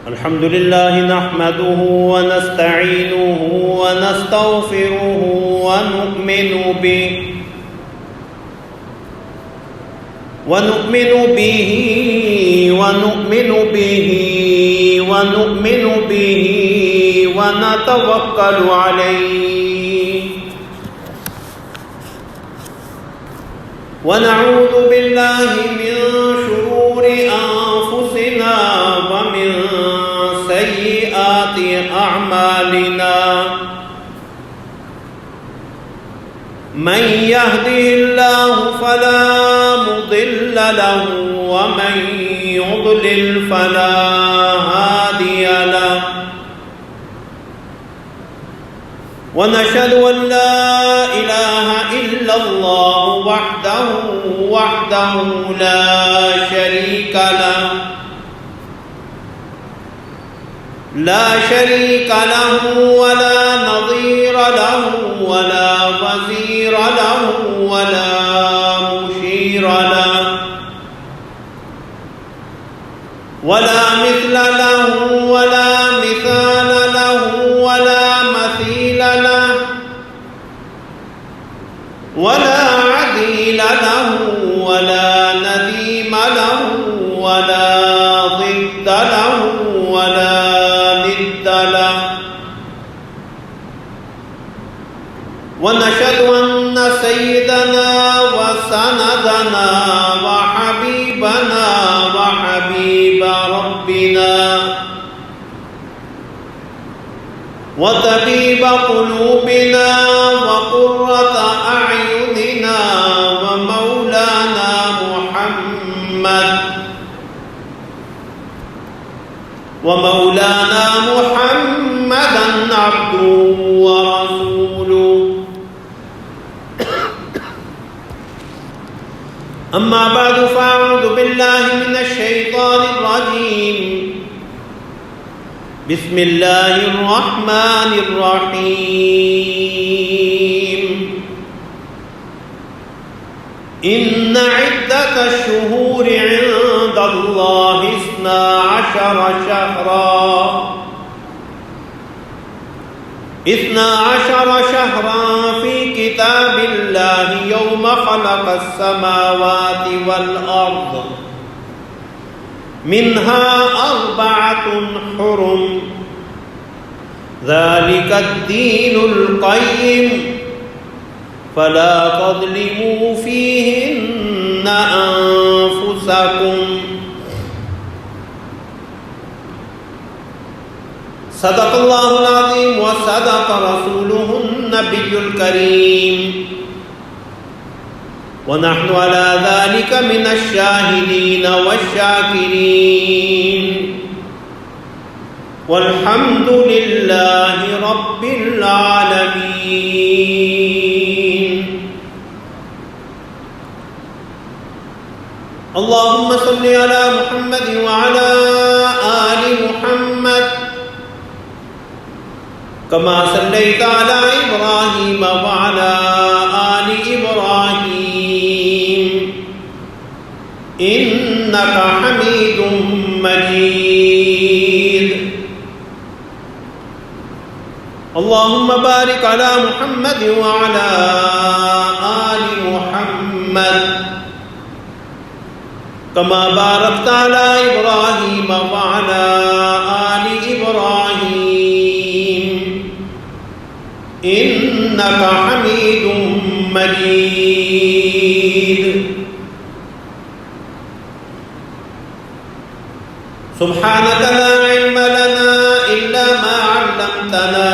الحمد لله نحمده ونستعينه ونستغفره ونؤمن به ونتوكل عليه ونعوذ بالله من شرور أنفسنا ومن سيئات أعمالنا من يهده الله فلا مضل له ومن يضلل فلا هادي له ونشهد أن لا إله إلا الله وحده لا شريك له ولا نظير له ولا وزير له ولا مشير له ولا مثل له ولا مثال له ولا مثيل له ولا عديل له ولا نديم له ولا ضد له ولا ند له ونشهد أن سيدنا وسندنا وحبيبنا وحبيب ربنا وطبيب قلوبنا وقرة أعيننا ومولانا محمدا عبده ورسوله أما بعد فأعوذ بالله من الشيطان الرجيم بسم الله الرحمن الرحيم إن عدة الشهور عند الله 12 شهرا في كتاب الله يوم خلق السماوات والأرض منها 4 حرم ذلك الدين القيم فلا تظلموا فيهن أنفسكم صدق الله العظيم وصدق رسوله النبي الكريم ونحن على ذلك من الشاهدين والشاكرين والحمد لله رب العالمين اللهم صل على محمد وعلى آل محمد كما صليت على إبراهيم وعلى آل إبراهيم إنك حميد مجيد اللهم بارك على محمد وعلى آل محمد كما باركت على إبراهيم وعلى آل إبراهيم إنك حميد مجيد سبحانك لا علم لنا إلا ما علمتنا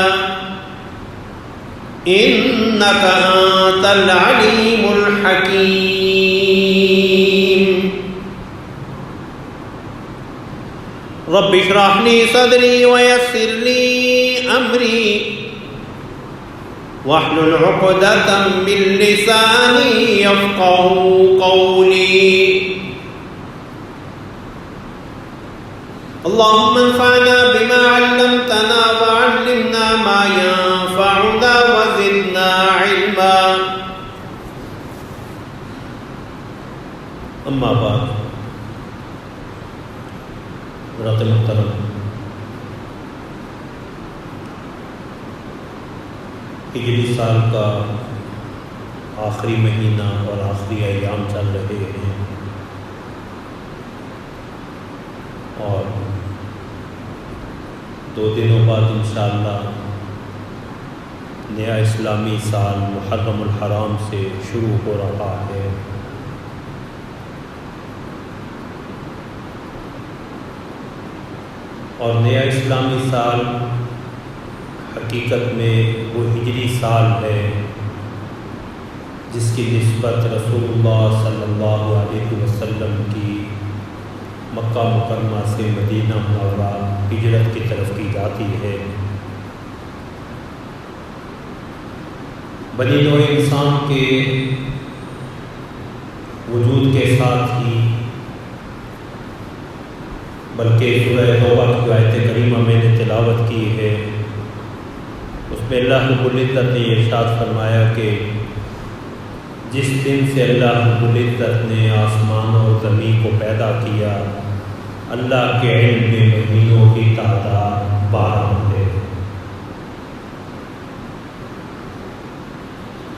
إنك أنت العليم الحكيم رب اشرح لي صدري ويسر لي أمري واحلل عقدة من لساني يفقهوا قولي اللهم انفعنا بما علمتنا وعلمنا ما ينفعنا وزدنا علما اما بعد، حضرات محترم، ہجری سال کا آخری مہینہ اور آخری ایام چل رہے ہیں، اور 2 دنوں بعد انشاءاللہ نیا اسلامی سال محرم الحرام سے شروع ہو رہا ہے۔ اور نیا اسلامی سال حقیقت میں وہ ہجری سال ہے جس کی نسبت رسول اللہ صلی اللہ علیہ وسلم کی مکہ مکرمہ سے مدینہ منورہ ہجرت کی طرف کی جاتی ہے۔ بنی نوع انسان کے وجود کے ساتھ ہی، بلکہ سورہ توبہ کی آیت کریمہ میں نے تلاوت کی ہے، اس میں اللہ رب العزت نے ارشاد فرمایا کہ جس دن سے اللہ رب العزت نے آسمان اور زمین کو پیدا کیا، اللہ کے علم میں مہینوں کی تعداد 12 ہے،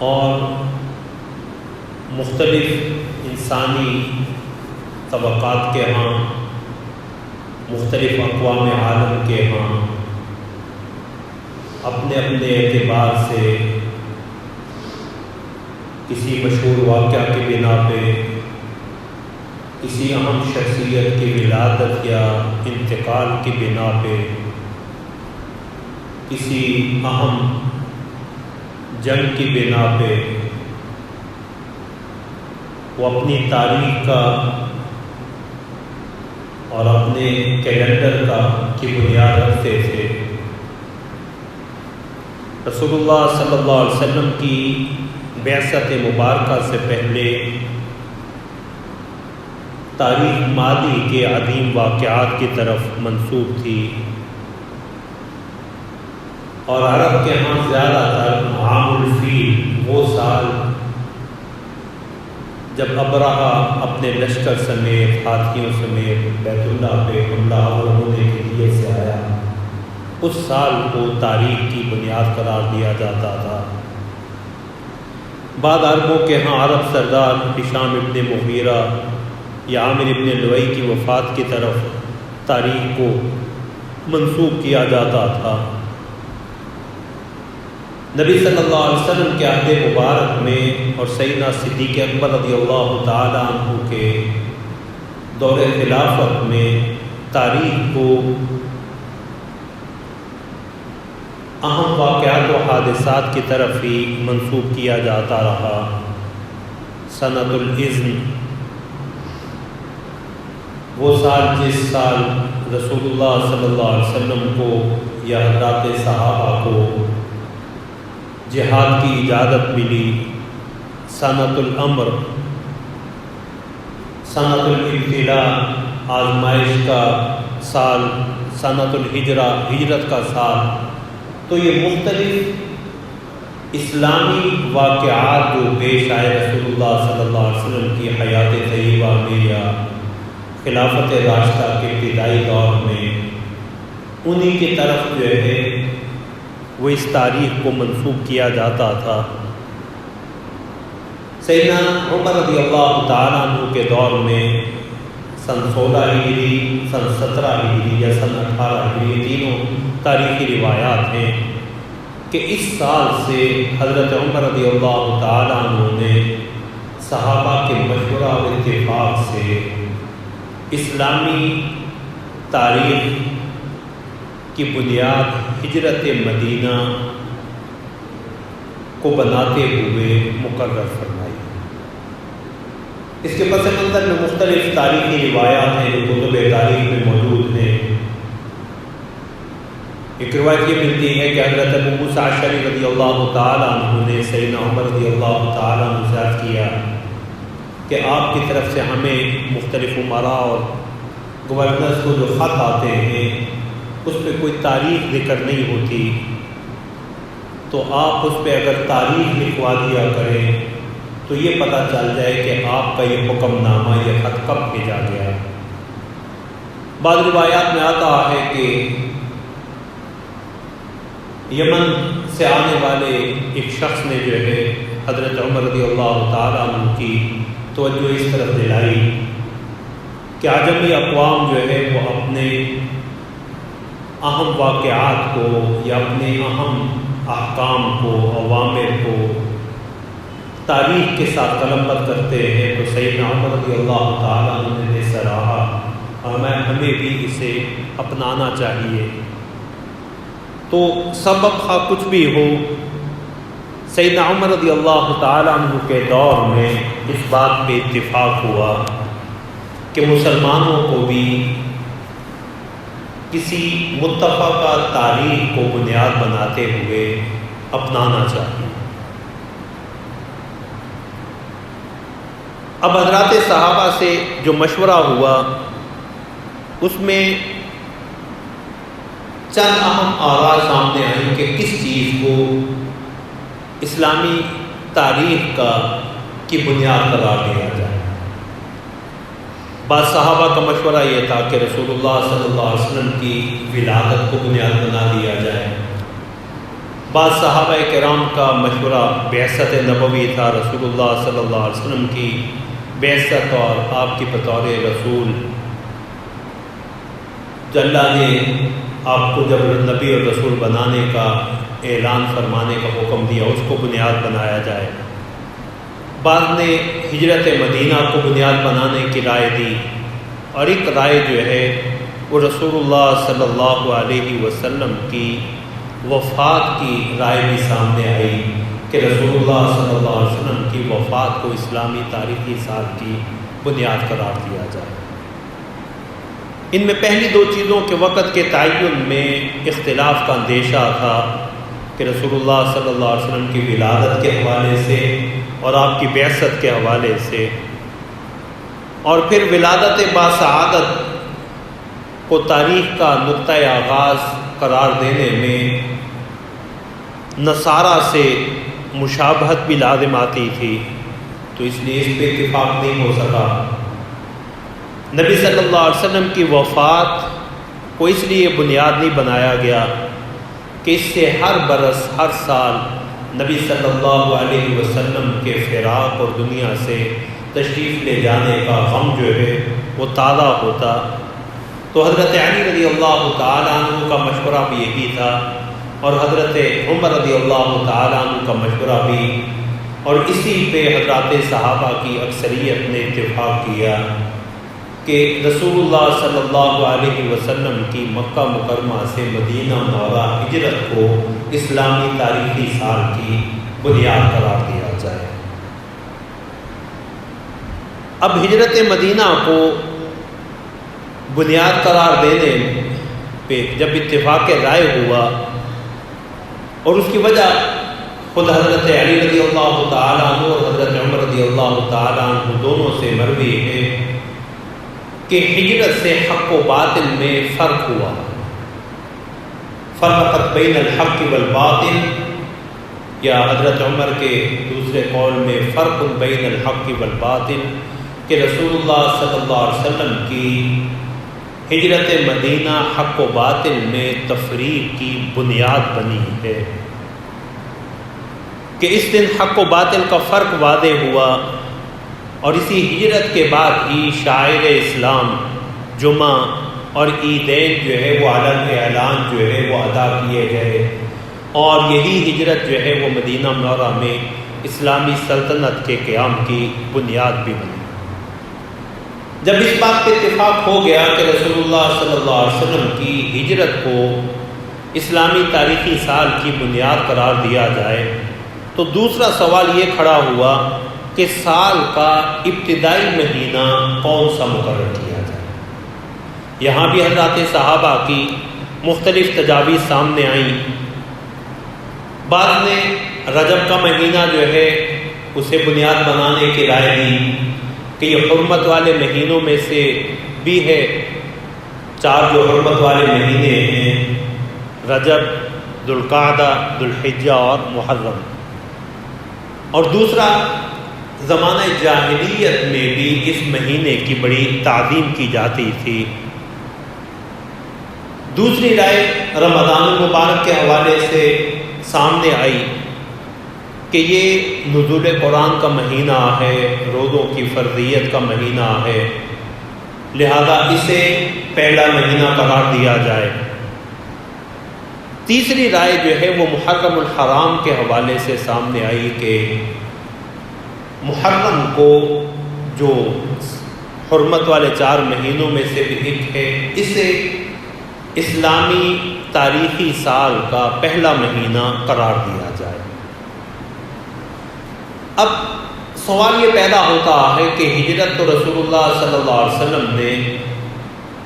اور مختلف انسانی طبقات کے ہاں، مختلف اقوام عالم کے ہاں اپنے اپنے اعتبار سے کسی مشہور واقعہ کی بنا پہ، کسی اہم شخصیت کی ولادت یا انتقال کی بنا پہ، کسی اہم جنگ کی بنا پہ وہ اپنی تاریخ کا اور اپنے کیلنڈر کی بنیاد رکھتے تھے۔ رسول اللہ صلی اللہ علیہ وسلم کی بعثت مبارکہ سے پہلے تاریخ ماضی کے عظیم واقعات کی طرف منسوب تھی، اور عرب کے ہاں زیادہ تر عام الفیل وہ سال جب ابرہہ اپنے لشکر سمیت، ہاتھیوں سمیت بیت اللہ پہ حملہ ہونے کے لیے سے آیا، اس سال کو تاریخ کی بنیاد قرار دیا جاتا تھا۔ بعد عربوں کے ہاں عرب سردار ہشام ابن مغیرہ یا عامر ابن لؤی کی وفات کی طرف تاریخ کو منسوب کیا جاتا تھا۔ نبی صلی اللہ علیہ وسلم کے عہد مبارک میں اور سیدنا صدیق اکبر رضی اللہ تعالیٰ عنہ کے دور خلافت میں تاریخ کو اہم واقعات و حادثات کی طرف ہی منسوب کیا جاتا رہا۔ سنۃ الاذن، وہ سال جس سال رسول اللہ صلی اللہ علیہ وسلم کو یا حضرات صحابہ کو جہاد کی اجازت ملی۔ سنۃ الامر، سنۃ الابتلاء، آزمائش کا سال، سنۃ الہجرہ، ہجرت کا سال۔ تو یہ مختلف اسلامی واقعات جو پیش آئے رسول اللہ صلی اللہ علیہ وسلم کی حیات طیبہ میں یا خلافت راشدہ کے ابتدائی دور میں، انہی کی طرف جو ہے وہ اس تاریخ کو منسوب کیا جاتا تھا۔ سیدنا عمر رضی اللہ تعالیٰ عنہ کے دور میں سن 16 ہجری، سن 17 ہجری یا سن 18 ہجری، تینوں تاریخی روایات ہیں کہ اس سال سے حضرت عمر رضی اللہ تعالیٰ عنہ نے صحابہ کے مشورہ اور اتفاق سے اسلامی تاریخ کی بنیاد ہجرت مدینہ کو بناتے ہوئے مقرر فرمائی۔ اس کے پس منظر میں مختلف تاریخی روایات ہیں جو کتب تاریخ میں موجود ہیں۔ ایک روایت یہ ملتی ہے کہ حضرت ابو موسیٰ اشعری رضی اللہ تعالیٰ عنہ نے سیدنا عمر رضی اللہ تعالیٰ عنہ سے عرض کیا کہ آپ کی طرف سے ہمیں مختلف امراء اور گورنرز کو جو خط آتے ہیں اس پہ کوئی تاریخ ذکر نہیں ہوتی، تو آپ اس پہ اگر تاریخ لکھوا دیا کریں تو یہ پتہ چل جائے کہ آپ کا یہ حکم نامہ یہ خط کب بھیجا گیا۔ بعض روایات میں آتا ہے کہ یمن سے آنے والے ایک شخص نے جو ہے حضرت عمر رضی اللہ تعالیٰ عنہ کی توجہ اس طرف دلائی کہ عجمی اقوام جو ہے وہ اپنے اہم واقعات کو یا اپنے اہم احکام کو، اوامر کو تاریخ کے ساتھ قلمبند کرتے ہیں، تو سیدنا عمر رضی اللہ تعالیٰ عنہ نے سراہا اور ہمیں بھی اسے اپنانا چاہیے۔ تو سبب خواہ کچھ بھی ہو، سیدنا عمر رضی اللہ تعالیٰ عنہ کے دور میں اس بات پہ اتفاق ہوا کہ مسلمانوں کو بھی کسی متفقہ تاریخ کو بنیاد بناتے ہوئے اپنانا چاہیے۔ اب حضرات صحابہ سے جو مشورہ ہوا اس میں چند اہم آراء سامنے آئیں کہ کس چیز کو اسلامی تاریخ کی بنیاد قرار دیا جائے۔ بعض صحابہ کا مشورہ یہ تھا کہ رسول اللہ صلی اللہ علیہ وسلم کی ولادت کو بنیاد بنا دیا جائے۔ بعض صحابہ کرام کا مشورہ بعثت نبوی تھا، رسول اللہ صلی اللہ علیہ وسلم کی بعثت اور آپ کی بطور رسول اللہ نے آپ کو جب نبی اور رسول بنانے کا اعلان فرمانے کا حکم دیا اس کو بنیاد بنایا جائے۔ بعض نے ہجرت مدینہ کو بنیاد بنانے کی رائے دی، اور ایک رائے جو ہے وہ رسول اللہ صلی اللہ علیہ وسلم کی وفات کی رائے بھی سامنے آئی کہ رسول اللہ صلی اللہ علیہ وسلم کی وفات کو اسلامی تاریخی سال کی بنیاد قرار دیا جائے۔ ان میں پہلی دو چیزوں کے وقت کے تعین میں اختلاف کا اندیشہ تھا کہ رسول اللہ صلی اللہ علیہ وسلم کی ولادت کے حوالے سے اور آپ کی بعثت کے حوالے سے، اور پھر ولادت باسعادت کو تاریخ کا نقطۂ آغاز قرار دینے میں نصارہ سے مشابہت بھی لازم آتی تھی، تو اس لیے اس پہ اتفاق نہیں ہو سکا۔ نبی صلی اللہ علیہ وسلم کی وفات کو اس لیے بنیاد نہیں بنایا گیا کہ اس سے ہر برس ہر سال نبی صلی اللہ علیہ وسلم کے فراق اور دنیا سے تشریف لے جانے کا غم جو ہے وہ تازہ ہوتا۔ تو حضرت علی رضی اللہ تعالیٰ عنہ کا مشورہ بھی یہی تھا، اور حضرت عمر رضی اللہ تعالیٰ عنہ کا مشورہ بھی، اور اسی پہ حضرات صحابہ کی اکثریت نے اتفاق کیا کہ رسول اللہ صلی اللہ علیہ وسلم کی مکہ مکرمہ سے مدینہ منورہ ہجرت کو اسلامی تاریخی سال کی بنیاد قرار دیا جائے۔ اب ہجرت مدینہ کو بنیاد قرار دینے پہ جب اتفاق رائے ہوا، اور اس کی وجہ خود حضرت علی رضی اللہ تعالیٰ عنہ اور حضرت عمر رضی اللہ تعالیٰ عنہ دونوں سے مروی ہے کہ ہجرت سے حق و باطل میں فرق ہوا۔ فرقت بین الحق والباطل، یا حضرت عمر کے دوسرے قول میں فرق بین الحق والباطل، کہ رسول اللہ صلی اللہ علیہ وسلم کی ہجرت مدینہ حق و باطل میں تفریق کی بنیاد بنی ہے، کہ اس دن حق و باطل کا فرق واضح ہوا، اور اسی ہجرت کے بعد ہی شاعر اسلام جمعہ اور عیدین جو ہے وہ علن اعلان جو ہے وہ ادا کیے گئے، اور یہی ہجرت جو ہے وہ مدینہ منورہ میں اسلامی سلطنت کے قیام کی بنیاد بھی بنی۔ جب اس بات پہ اتفاق ہو گیا کہ رسول اللہ صلی اللہ علیہ وسلم کی ہجرت کو اسلامی تاریخی سال کی بنیاد قرار دیا جائے، تو دوسرا سوال یہ کھڑا ہوا کہ سال کا ابتدائی مہینہ کون سا مقرر کیا جائے۔ یہاں بھی حضرات صحابہ کی مختلف تجاویز سامنے آئیں۔ بعض نے رجب کا مہینہ جو ہے اسے بنیاد بنانے کی رائے دی کہ یہ حرمت والے مہینوں میں سے بھی ہے، چار جو حرمت والے مہینے ہیں رجب، ذوالقعدہ، ذوالحجہ اور محرم۔ اور دوسرا زمانہ جاہلیت میں بھی اس مہینے کی بڑی تعظیم کی جاتی تھی۔ دوسری رائے رمضان المبارک کے حوالے سے سامنے آئی کہ یہ نزول قرآن کا مہینہ ہے، روزوں کی فرضیت کا مہینہ ہے، لہذا اسے پہلا مہینہ قرار دیا جائے۔ تیسری رائے جو ہے وہ محرم الحرام کے حوالے سے سامنے آئی کہ محرم کو جو حرمت والے 4 مہینوں میں سے بھی ایک ہے، اسے اسلامی تاریخی سال کا پہلا مہینہ قرار دیا جائے۔ اب سوال یہ پیدا ہوتا ہے کہ ہجرت تو رسول اللہ صلی اللہ علیہ وسلم نے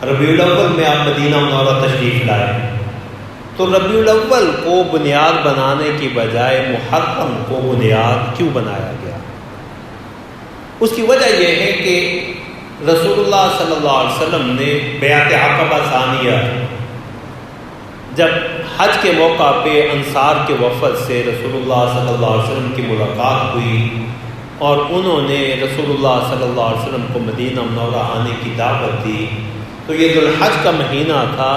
ربیع الاول میں آپ مدینہ منورہ تشریف لائے، تو ربیع الاول کو بنیاد بنانے کی بجائے محرم کو بنیاد کیوں بنایا گیا؟ اس کی وجہ یہ ہے کہ رسول اللہ صلی اللہ علیہ وسلم نے بیعت عقبہ ثانیہ، جب حج کے موقع پہ انصار کے وفد سے رسول اللہ صلی اللہ علیہ وسلم کی ملاقات ہوئی اور انہوں نے رسول اللہ صلی اللہ علیہ وسلم کو مدینہ منورہ آنے کی دعوت دی، تو یہ ذوالحج کا مہینہ تھا،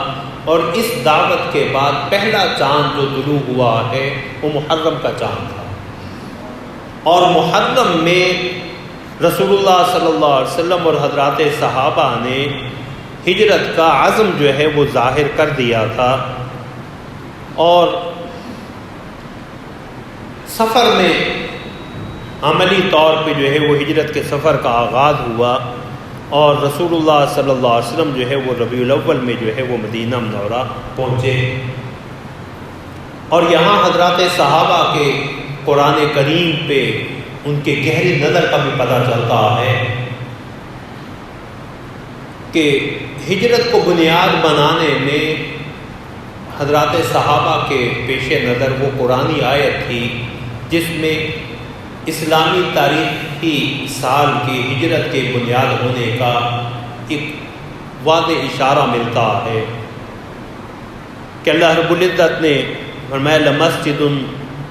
اور اس دعوت کے بعد پہلا چاند جو طلوع ہوا ہے وہ محرم کا چاند تھا، اور محرم میں رسول اللہ صلی اللہ علیہ وسلم اور حضرات صحابہ نے ہجرت کا عزم جو ہے وہ ظاہر کر دیا تھا، اور سفر میں عملی طور پہ جو ہے وہ ہجرت کے سفر کا آغاز ہوا، اور رسول اللہ صلی اللہ علیہ وسلم جو ہے وہ ربیع الاول میں جو ہے وہ مدینہ منورہ پہنچے، اور یہاں حضرات صحابہ کے قرآن کریم پہ ان کے گہری نظر کا بھی پتہ چلتا ہے کہ ہجرت کو بنیاد بنانے میں حضرات صحابہ کے پیش نظر وہ قرآنی آیت تھی جس میں اسلامی تاریخی سال کی ہجرت کے بنیاد ہونے کا ایک واضح اشارہ ملتا ہے کہ اللہ رب العزت نے فرمایا لمسجد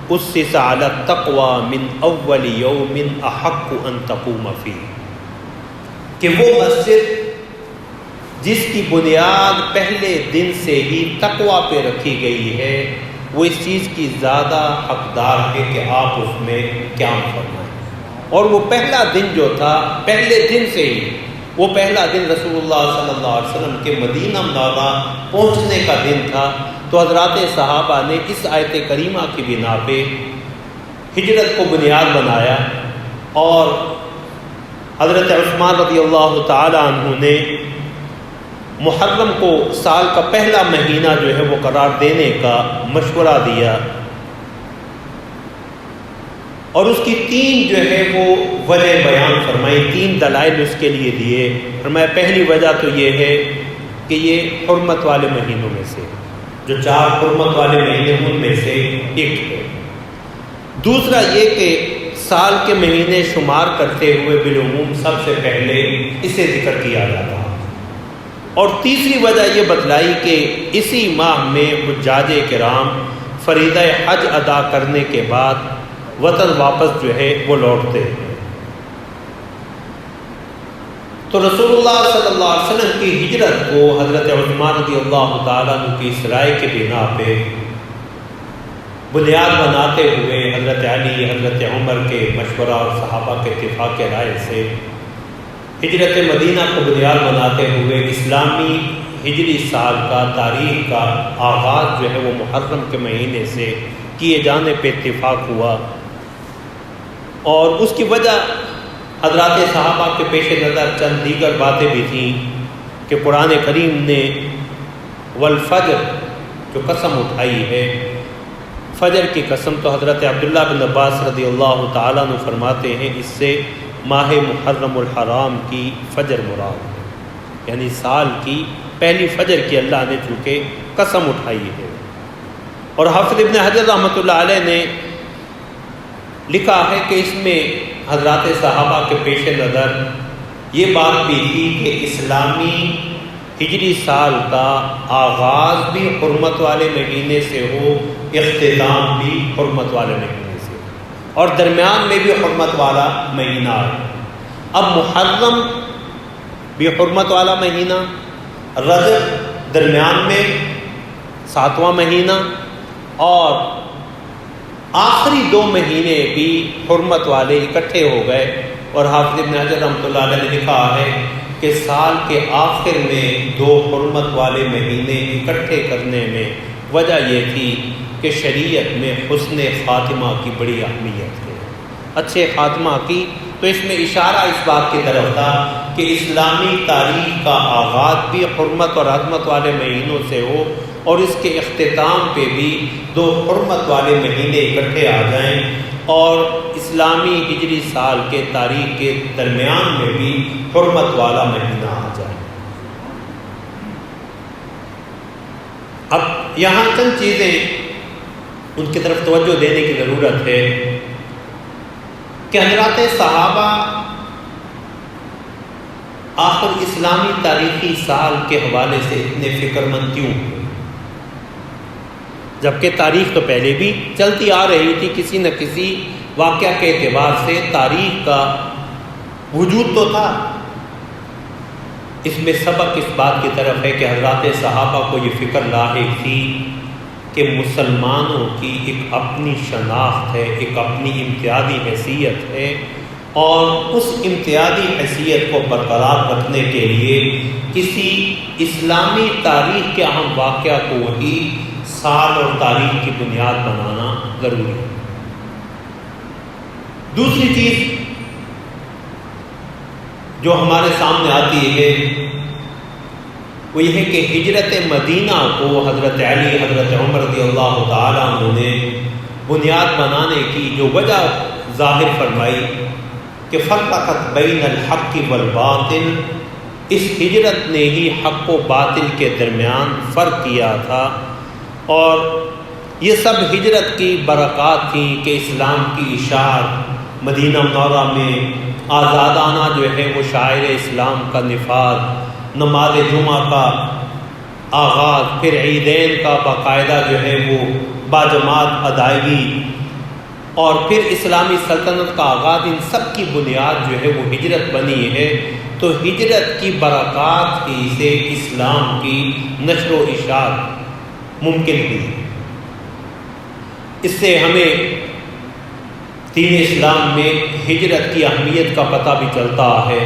اسس علی التقوی من اول یوم احق ان تقوم فیہ، کہ وہ مسجد جس کی بنیاد پہلے دن سے ہی تقوی پہ رکھی گئی ہے وہ اس چیز کی زیادہ حقدار ہے کہ آپ اس میں قیام فرمائیں۔ اور وہ پہلا دن جو تھا پہلے دن سے ہی، وہ پہلا دن رسول اللہ صلی اللہ علیہ وسلم کے مدینہ منورہ پہنچنے کا دن تھا، تو حضرات صحابہ نے اس آیت کریمہ کی بنا پہ ہجرت کو بنیاد بنایا، اور حضرت عثمان رضی اللہ تعالی عنہ نے محرم کو سال کا پہلا مہینہ جو ہے وہ قرار دینے کا مشورہ دیا، اور اس کی 3 جو ہے وہ وجہ بیان فرمائی، 3 دلائل اس کے لیے دیے۔ فرمایا پہلی وجہ تو یہ ہے کہ یہ حرمت والے مہینوں میں سے، جو 4 حرمت والے مہینے ان میں سے ایک ہے۔ دوسرا یہ کہ سال کے مہینے شمار کرتے ہوئے بالعموم سب سے پہلے اسے ذکر کیا جاتا ہے، اور تیسری وجہ یہ بتلائی کہ اسی ماہ میں حجاج کرام فریضہ حج ادا کرنے کے بعد وطن واپس جو ہے وہ لوٹتے ہیں۔ تو رسول اللہ صلی اللہ علیہ وسلم کی ہجرت کو حضرت عثمان رضی اللہ تعالیٰ عنہ کی اس رائے کے بنا پہ بنیاد بناتے ہوئے حضرت علی، حضرت عمر کے مشورہ اور صحابہ کے اتفاق کے رائے سے ہجرت مدینہ کو بنیاد بناتے ہوئے اسلامی ہجری سال کا تاریخ کا آغاز جو ہے وہ محرم کے مہینے سے کیے جانے پہ اتفاق ہوا، اور اس کی وجہ حضرات صحابہ کے پیش نظر چند دیگر باتیں بھی تھیں کہ قرآن کریم نے والفجر جو قسم اٹھائی ہے، فجر کی قسم، تو حضرت عبداللہ بن عباس رضی اللہ تعالیٰ عنہ فرماتے ہیں اس سے ماہ محرم الحرام کی فجر مراد ہے، یعنی سال کی پہلی فجر کی اللہ نے چونکہ قسم اٹھائی ہے۔ اور حافظ ابن حجر رحمۃ اللہ علیہ نے لکھا ہے کہ اس میں حضرات صحابہ کے پیش نظر یہ بات بھی تھی کہ اسلامی ہجری سال کا آغاز بھی حرمت والے مہینے سے ہو، اختتام بھی حرمت والے مہینے سے، اور درمیان میں بھی حرمت والا مہینہ ہے۔ اب محرم بھی حرمت والا مہینہ، رجب درمیان میں 7واں مہینہ، اور آخری 2 مہینے بھی حرمت والے اکٹھے ہو گئے۔ اور حافظ ابن حجر رحمۃ اللہ علیہ نے لکھا ہے کہ سال کے آخر میں 2 حرمت والے مہینے اکٹھے کرنے میں وجہ یہ تھی کہ شریعت میں حسن خاتمہ کی بڑی اہمیت ہے، اچھے خاتمہ کی۔ تو اس میں اشارہ اس بات کی طرف تھا کہ اسلامی تاریخ کا آغاز بھی حرمت اور عظمت والے مہینوں سے ہو، اور اس کے اختتام پہ بھی 2 حرمت والے مہینے اکٹھے آ جائیں، اور اسلامی ہجری سال کے تاریخ کے درمیان میں بھی حرمت والا مہینہ آ جائے۔ اب یہاں چند چیزیں ان کی طرف توجہ دینے کی ضرورت ہے کہ حضرات صحابہ آخر اسلامی تاریخی سال کے حوالے سے اتنے فکر مند کیوں ہوئے، جبکہ تاریخ تو پہلے بھی چلتی آ رہی تھی، کسی نہ کسی واقعہ کے اعتبار سے تاریخ کا وجود تو تھا۔ اس میں سبق اس بات کی طرف ہے کہ حضرات صحابہ کو یہ فکر لاحق تھی کہ مسلمانوں کی ایک اپنی شناخت ہے، ایک اپنی امتیازی حیثیت ہے، اور اس امتیازی حیثیت کو برقرار رکھنے کے لیے کسی اسلامی تاریخ کے اہم واقعہ کو وہی سال اور تاریخ کی بنیاد بنانا ضروری ہے۔ دوسری چیز جو ہمارے سامنے آتی ہے وہ یہ ہے کہ ہجرت مدینہ کو حضرت علی، حضرت عمر رضی اللہ تعالیٰ عنہ نے بنیاد بنانے کی جو وجہ ظاہر فرمائی کہ فرقت بین الحق والباطل، اس ہجرت نے ہی حق و باطل کے درمیان فرق کیا تھا، اور یہ سب ہجرت کی برکات تھیں کہ اسلام کی اشاعت مدینہ منورہ میں آزادانہ جو ہے وہ شاعر اسلام کا نفاذ، نماز جمعہ کا آغاز، پھر عیدین کا باقاعدہ جو ہے وہ باجماعت ادائیگی، اور پھر اسلامی سلطنت کا آغاز، ان سب کی بنیاد جو ہے وہ ہجرت بنی ہے۔ تو ہجرت کی برکات ہی سے اسلام کی نشر و اشاعت ممکن ہوئی۔ اس سے ہمیں دین اسلام میں ہجرت کی اہمیت کا پتہ بھی چلتا ہے،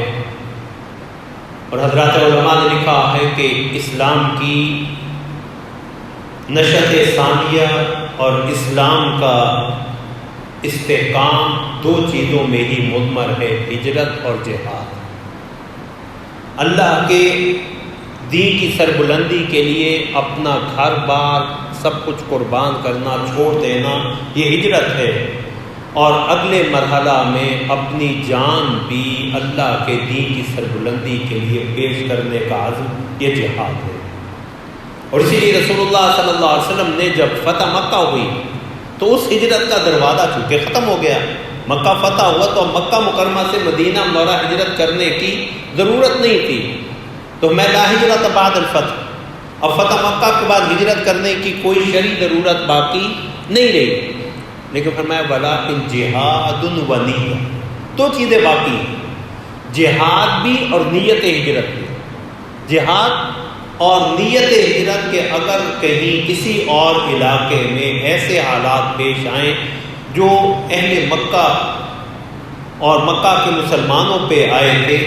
اور حضرات علماء نے لکھا ہے کہ اسلام کی نشأت ثانیہ اور اسلام کا استحکام 2 چیزوں میں ہی مضمر ہے، ہجرت اور جہاد۔ اللہ کے دین کی سربلندی کے لیے اپنا گھر بار سب کچھ قربان کرنا، چھوڑ دینا، یہ ہجرت ہے، اور اگلے مرحلہ میں اپنی جان بھی اللہ کے دین کی سربلندی کے لیے پیش کرنے کا عزم، یہ جہاد ہے۔ اور اسی لیے رسول اللہ صلی اللہ علیہ وسلم نے جب فتح مکہ ہوئی تو اس ہجرت کا دروازہ چونکہ ختم ہو گیا، مکہ فتح ہوا تو مکہ مکرمہ سے مدینہ منورہ ہجرت کرنے کی ضرورت نہیں تھی، تو میں لا ہجرت بعد الفتح، اب فتح مکہ کے بعد ہجرت کرنے کی کوئی شرعی ضرورت باقی نہیں رہی، لیکن فرمایا ولیکن جہاد و نیت، 2 چیزیں باقی ہیں، جہاد بھی اور نیت ہجرت بھی۔ جہاد اور نیت ہجرت کے اگر کہیں کسی اور علاقے میں ایسے حالات پیش آئیں جو اہل مکہ اور مکہ کے مسلمانوں پہ آئے تھے،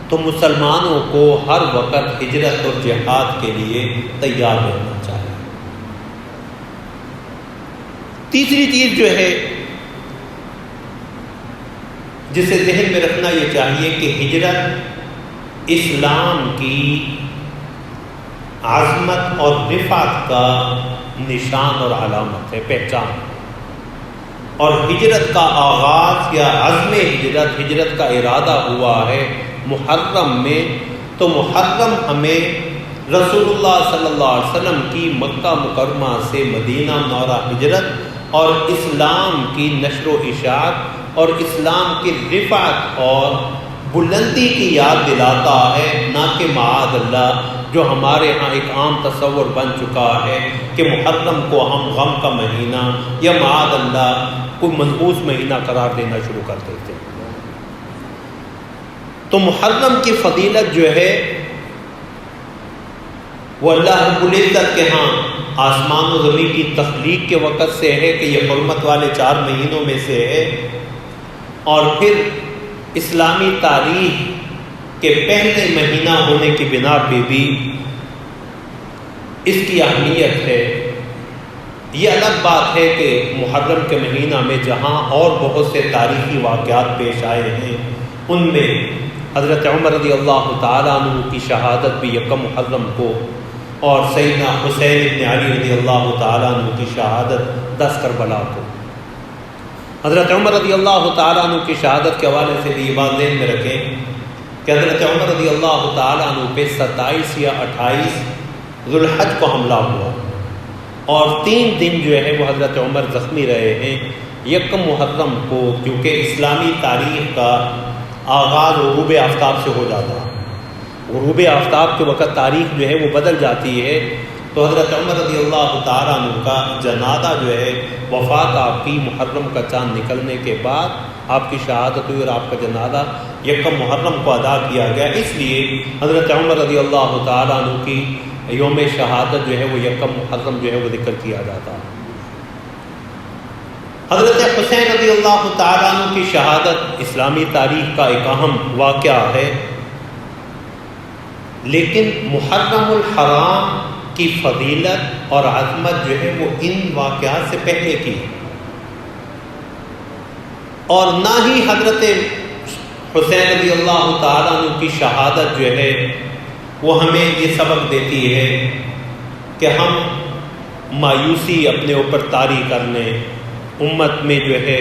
تو مسلمانوں کو ہر وقت ہجرت اور جہاد کے لیے تیار رہنا چاہیے۔ تیسری چیز جو ہے جسے ذہن میں رکھنا یہ چاہیے کہ ہجرت اسلام کی عظمت اور رفعت کا نشان اور علامت ہے، پہچان۔ اور ہجرت کا آغاز یا عزم ہجرت، ہجرت کا ارادہ ہوا ہے محرم میں، تو محرم ہمیں رسول اللہ صلی اللہ علیہ وسلم کی مکہ مکرمہ سے مدینہ منورہ ہجرت اور اسلام کی نشر و اشاعت اور اسلام کی رفعت اور بلندی کی یاد دلاتا ہے، نہ کہ معاذ اللہ جو ہمارے ہاں ایک عام تصور بن چکا ہے کہ محرم کو ہم غم کا مہینہ یا معاذ اللہ کوئی منحوس مہینہ قرار دینا شروع کر دیتے. تو محرم کی فضیلت جو ہے وہ اللہ رب العزت کے ہاں آسمان و زمین کی تخلیق کے وقت سے ہے کہ یہ حرمت والے 4 مہینوں میں سے ہے، اور پھر اسلامی تاریخ کے پہلے مہینہ ہونے کی بنا پہ بھی اس کی اہمیت ہے. یہ الگ بات ہے کہ محرم کے مہینہ میں جہاں اور بہت سے تاریخی واقعات پیش آئے ہیں، ان میں حضرت عمر رضی اللہ تعالیٰ عنہ کی شہادت بھی 1 محرم کو، اور سیدنا حسین بن علی رضی اللہ تعالیٰ عنہ کی شہادت 10 کربلا کو. حضرت عمر رضی اللہ تعالیٰ عنہ کی شہادت کے حوالے سے بھی یہ بات ذہن میں رکھیں کہ حضرت عمر رضی اللہ تعالیٰ عنہ پہ 27 یا 28 ذوالحج کو حملہ ہوا، اور 3 دن جو ہے وہ حضرت عمر زخمی رہے ہیں. 1 محرم کو کیونکہ اسلامی تاریخ کا آغاز غروب آفتاب سے ہو جاتا ہے، غروب آفتاب کے وقت تاریخ جو ہے وہ بدل جاتی ہے، تو حضرت عمر رضی اللہ تعالیٰ عنہ کا جنازہ جو ہے وفات آپ کی محرم کا چاند نکلنے کے بعد آپ کی شہادت ہوئی، اور آپ کا جنازہ 1 محرم کو ادا کیا گیا. اس لیے حضرت عمر رضی اللہ تعالیٰ عنہ کی یوم شہادت جو ہے وہ 1 محرم جو ہے وہ ذکر کیا جاتا ہے. حضرت حسین رضی اللہ تعالیٰ عنہ کی شہادت اسلامی تاریخ کا ایک اہم واقعہ ہے، لیکن محرم الحرام کی فضیلت اور عظمت جو ہے وہ ان واقعات سے پہلے کی، اور نہ ہی حضرت حسین رضی اللہ تعالیٰ عنہ کی شہادت جو ہے وہ ہمیں یہ سبق دیتی ہے کہ ہم مایوسی اپنے اوپر طاری کر لیں، امت میں جو ہے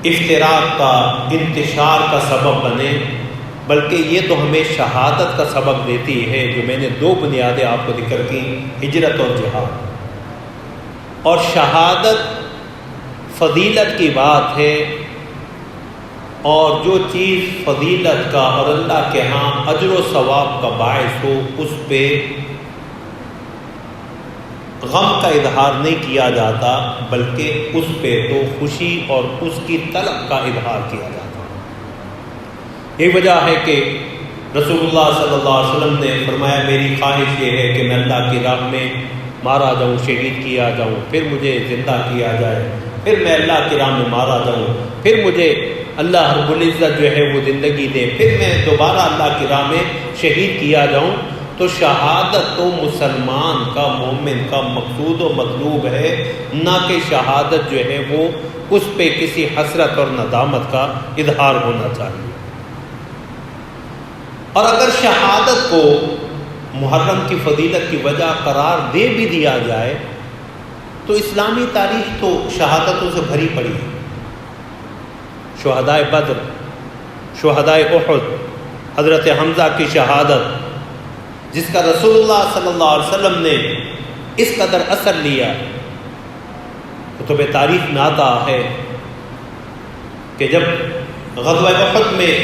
افتراق کا، انتشار کا سبب بنے، بلکہ یہ تو ہمیں شہادت کا سبق دیتی ہے. جو میں نے 2 بنیادیں آپ کو ذکر کی، ہجرت اور جہاد. اور شہادت فضیلت کی بات ہے، اور جو چیز فضیلت کا اور اللہ کے ہاں اجر و ثواب کا باعث ہو، اس پہ غم کا اظہار نہیں کیا جاتا، بلکہ اس پہ تو خوشی اور اس کی طلب کا اظہار کیا جاتا. یہ وجہ ہے کہ رسول اللہ صلی اللہ علیہ وسلم نے فرمایا میری خواہش یہ ہے کہ میں اللہ کی راہ میں مارا جاؤں، شہید کیا جاؤں، پھر مجھے زندہ کیا جائے، پھر میں اللہ کی راہ میں مارا جاؤں، پھر مجھے اللہ رب العزت جو ہے وہ زندگی دے، پھر میں دوبارہ اللہ کی راہ میں شہید کیا جاؤں. تو شہادت تو مسلمان کا، مومن کا مقصود و مطلوب ہے، نہ کہ شہادت جو ہے وہ اس پہ کسی حسرت اور ندامت کا اظہار ہونا چاہیے. اور اگر شہادت کو محرم کی فضیلت کی وجہ قرار دے بھی دیا جائے تو اسلامی تاریخ تو شہادتوں سے بھری پڑی ہے. شہدائے بدر، شہدائے احد، حضرت حمزہ کی شہادت جس کا رسول اللہ صلی اللہ علیہ وسلم نے اس قدر اثر لیا. کتب تاریخ میں آتا ہے کہ جب غزوہ احد میں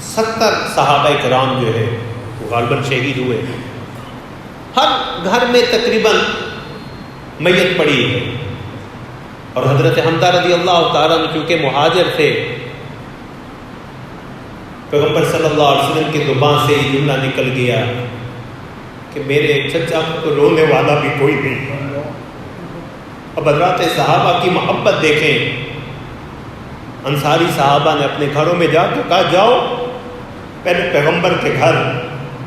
70 صحابہ کرام جو ہے وہ غالباً شہید ہوئے، ہر گھر میں تقریباً میت پڑی ہے، اور حضرت حمزہ رضی اللہ تعالیٰ عنہ کیونکہ مہاجر تھے، پیغمبر صلی اللہ علیہ وسلم کی زبان سے یہ جملہ نکل گیا کہ میرے چچا کو رونے والا بھی کوئی نہیں. اب حضرات صحابہ کی محبت دیکھیں، انصاری صحابہ نے اپنے گھروں میں جا کے کہا جاؤ پہلے پیغمبر کے گھر،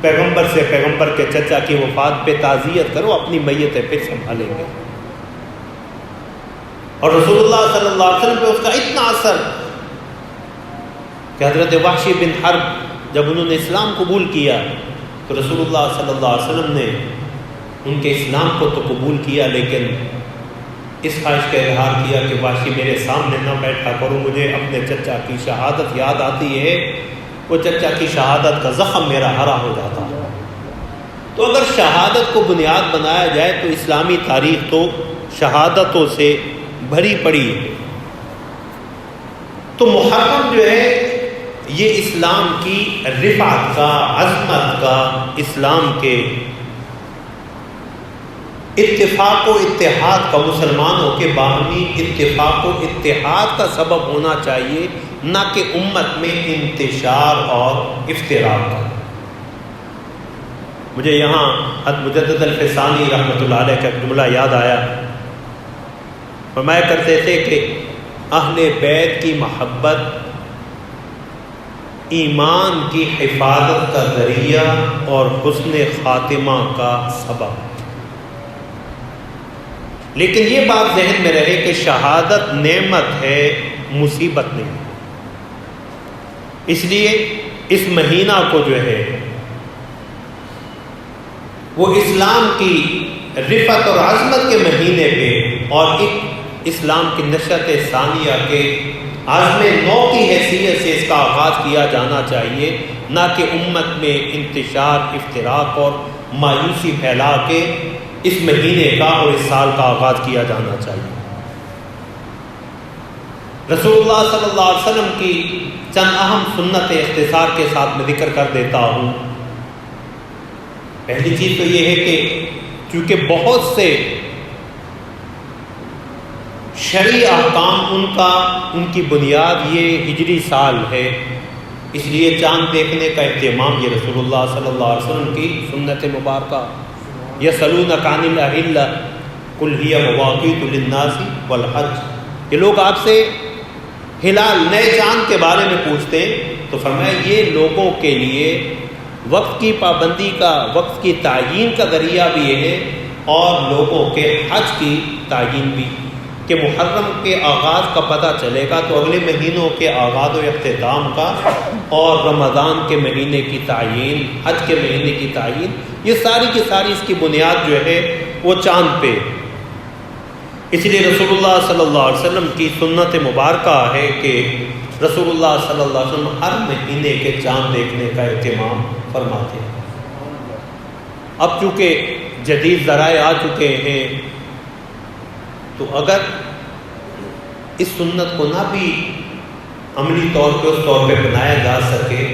پیغمبر سے پیغمبر کے چچا کی وفات پہ تعزیت کرو، اپنی میتیں پھر سنبھالیں گے. اور رسول اللہ صلی اللہ علیہ وسلم پہ اس کا اتنا اثر کہ حضرت وحشی بن حرب جب انہوں نے اسلام قبول کیا تو رسول اللہ صلی اللہ علیہ وسلم نے ان کے اسلام کو تو قبول کیا، لیکن اس خواہش کا اظہار کیا کہ وحشی میرے سامنے نہ بیٹھا کرو، مجھے اپنے چچا کی شہادت یاد آتی ہے، وہ چچا کی شہادت کا زخم میرا ہرا ہو جاتا ہے. تو اگر شہادت کو بنیاد بنایا جائے تو اسلامی تاریخ تو شہادتوں سے بھری پڑی ہے. تو محرم جو ہے یہ اسلام کی رفعت کا، عظمت کا، اسلام کے اتفاق و اتحاد کا، مسلمانوں کے باہمی اتفاق و اتحاد کا سبب ہونا چاہیے، نہ کہ امت میں انتشار اور افتراق کا۔ مجھے یہاں مجدد الفسانی رحمۃ اللہ علیہ کا جملہ یاد آیا، فرمایا کرتے تھے کہ اہل بیت کی محبت ایمان کی حفاظت کا ذریعہ اور حسن خاتمہ کا سبب، لیکن یہ بات ذہن میں رہے کہ شہادت نعمت ہے، مصیبت نہیں۔ اس لیے اس مہینہ کو جو ہے وہ اسلام کی رفعت اور عظمت کے مہینے پہ اور ایک اسلام کی نشأت ثانیہ کے عزم نو کی حیثیت سے اس کا آغاز کیا جانا چاہیے، نہ کہ امت میں انتشار، افتراق اور مایوسی پھیلا کے اس مہینے کا اور اس سال کا آغاز کیا جانا چاہیے۔ رسول اللہ صلی اللہ علیہ وسلم کی چند اہم سنت اختصار کے ساتھ میں ذکر کر دیتا ہوں۔ پہلی چیز تو یہ ہے کہ چونکہ بہت سے شرعی احکام ان کی بنیاد یہ ہجری سال ہے، اس لیے چاند دیکھنے کا اہتمام یہ رسول اللہ صلی اللہ علیہ وسلم کی سنت مبارکہ۔ یسألونک عن الأہلہ قل ہی مواقیت للناس والحج، یہ لوگ آپ سے ہلال نئے چاند کے بارے میں پوچھتے ہیں، تو فرمایا یہ لوگوں کے لیے وقت کی پابندی کا، وقت کی تعیین کا ذریعہ بھی یہ ہے، اور لوگوں کے حج کی تعیین بھی، کہ محرم کے آغاز کا پتہ چلے گا تو اگلے مہینوں کے آغاز و اختتام کا، اور رمضان کے مہینے کی تعیین، حج کے مہینے کی تعیین، یہ ساری کی ساری اس کی بنیاد جو ہے وہ چاند پہ۔ اس لیے رسول اللہ صلی اللہ علیہ وسلم کی سنت مبارکہ ہے کہ رسول اللہ صلی اللہ علیہ وسلم ہر مہینے کے چاند دیکھنے کا اہتمام فرماتے ہیں۔ اب چونکہ جدید ذرائع آ چکے ہیں، تو اگر اس سنت کو نہ بھی عملی طور پہ اس طور پہ بنایا جا سکے،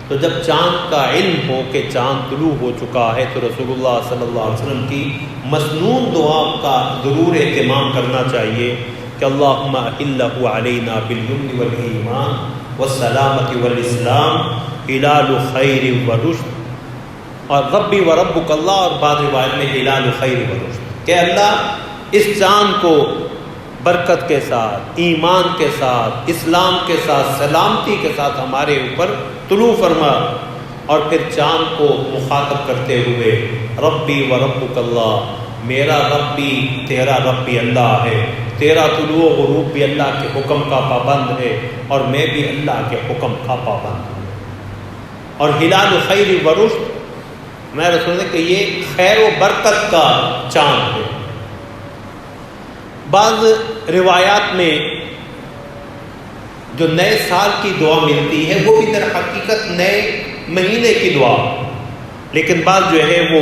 تو جب چاند کا علم ہو کہ چاند طلوع ہو چکا ہے، تو رسول اللہ صلی اللہ علیہ وسلم کی مسنون دعا کا ضرور اہتمام کرنا چاہیے کہ اللہم احلہ علینا بالیمن والایمان والسلامۃ والاسلام ہلال خیر ورشد، اور ربی وربک اللہ، اور بعض روایت میں ہلال خیر ورشد، کہ اللہ اس چاند کو برکت کے ساتھ، ایمان کے ساتھ، اسلام کے ساتھ، سلامتی کے ساتھ ہمارے اوپر طلوع فرما۔ اور پھر چاند کو مخاطب کرتے ہوئے ربی و ربک اللہ، میرا رب بھی تیرا رب بھی اللہ ہے، تیرا طلوع و غروب بھی اللہ کے حکم کا پابند ہے، اور میں بھی اللہ کے حکم کا پابند ہوں۔ اور ہلال خیر و رشد، میں رسول کہ یہ خیر و برکت کا چاند ہے۔ بعض روایات میں جو نئے سال کی دعا ملتی ہے وہ بھی در حقیقت نئے مہینے کی دعا، لیکن بعض جو ہے وہ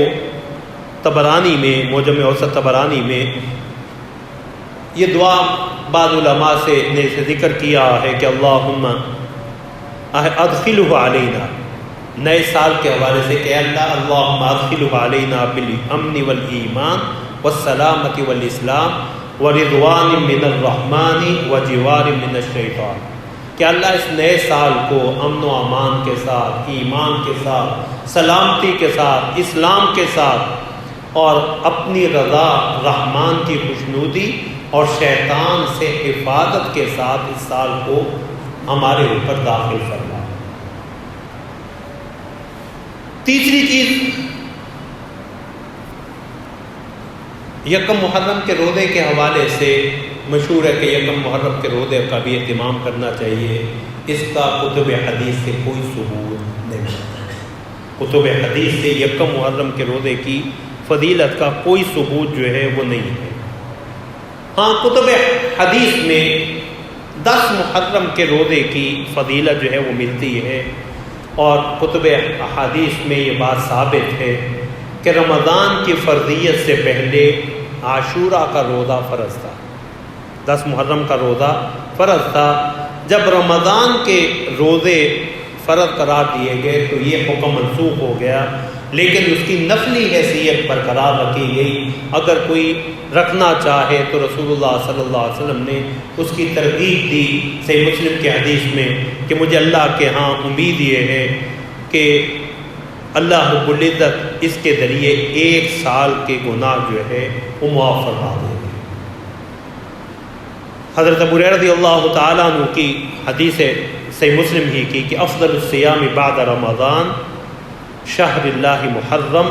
طبرانی میں، معجم اوسط طبرانی میں یہ دعا بعض علماء نے ذکر کیا ہے کہ اللہم ادخلہ علینا، نئے سال کے حوالے سے کہ اللہ اللہم ادخلہ علینا بالامن والایمان والسلامۃ والاسلام ورضوان من الرحمن وجوار من الشیطان، کہ اللہ اس نئے سال کو امن و امان کے ساتھ، ایمان کے ساتھ، سلامتی کے ساتھ، اسلام کے ساتھ، اور اپنی رضا، رحمان کی خوشنودی اور شیطان سے حفاظت کے ساتھ اس سال کو ہمارے اوپر داخل فرما۔ تیسری چیز، یکم محرم کے روزے کے حوالے سے مشہور ہے کہ یکم محرم کے روزے کا بھی اہتمام کرنا چاہیے۔ اس کا کتب حدیث سے کوئی ثبوت نہیں، کتب حدیث سے یکم محرم کے روزے کی فضیلت کا کوئی ثبوت جو ہے وہ نہیں ہے۔ ہاں کتب حدیث میں 10 محرم کے روزے کی فضیلت جو ہے وہ ملتی ہے، اور کتب احادیث میں یہ بات ثابت ہے کہ رمضان کی فرضیت سے پہلے عاشورہ کا روزہ فرض تھا، 10 محرم کا روزہ فرض تھا۔ جب رمضان کے روزے فرض قرار دیے گئے تو یہ حکم منسوخ ہو گیا، لیکن اس کی نفلی حیثیت برقرار رکھی گئی۔ اگر کوئی رکھنا چاہے تو رسول اللہ صلی اللہ علیہ وسلم نے اس کی ترغیب دی صحیح مسلم کے حدیث میں کہ مجھے اللہ کے ہاں امید یہ ہے کہ اللہ رب العزت اس کے ذریعے 1 سال کے گناہ جو ہے وہ معاف فرما دے گے۔ حضرت ابو ہریرہ رضی اللہ تعالیٰ عنہ کی حدیث ہے صحیح مسلم ہی کی کہ افضل الصیام بعد رمضان شہر اللہ محرم،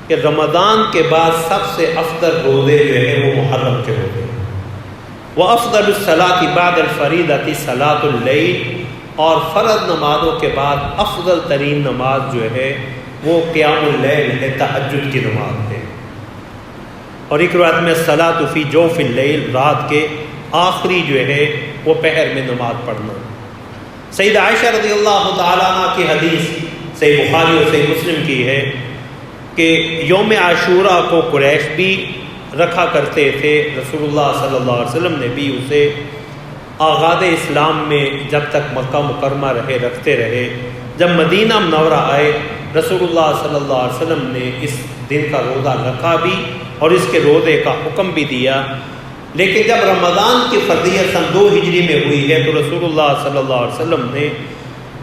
کہ رمضان کے بعد سب سے افضل روزے جو ہے وہ محرم کے روزے، وافضل الصلاۃ بعد الفریضۃ صلاۃ اللیل، اور فرض نمازوں کے بعد افضل ترین نماز جو ہے وہ قیام اللیل ہے، تہجد کی نماز ہے۔ اور ایک روایت میں الصلاۃ فی جوف اللیل، رات کے آخری جو ہے وہ پہر میں نماز پڑھنا۔ سید عائشہ رضی اللہ تعالیٰ عنہ کی حدیث صحیح بخاری اور صحیح مسلم کی ہے کہ یوم عاشوراء کو قریش بھی رکھا کرتے تھے، رسول اللہ صلی اللہ علیہ وسلم نے بھی اسے آغاز اسلام میں جب تک مکہ مکرمہ رہے رکھتے رہے۔ جب مدینہ منورہ آئے رسول اللہ صلی اللہ علیہ وسلم نے اس دن کا روزہ رکھا بھی اور اس کے روزے کا حکم بھی دیا، لیکن جب رمضان کی فرضیت سن 2 ہجری میں ہوئی ہے تو رسول اللہ صلی اللہ علیہ وسلم نے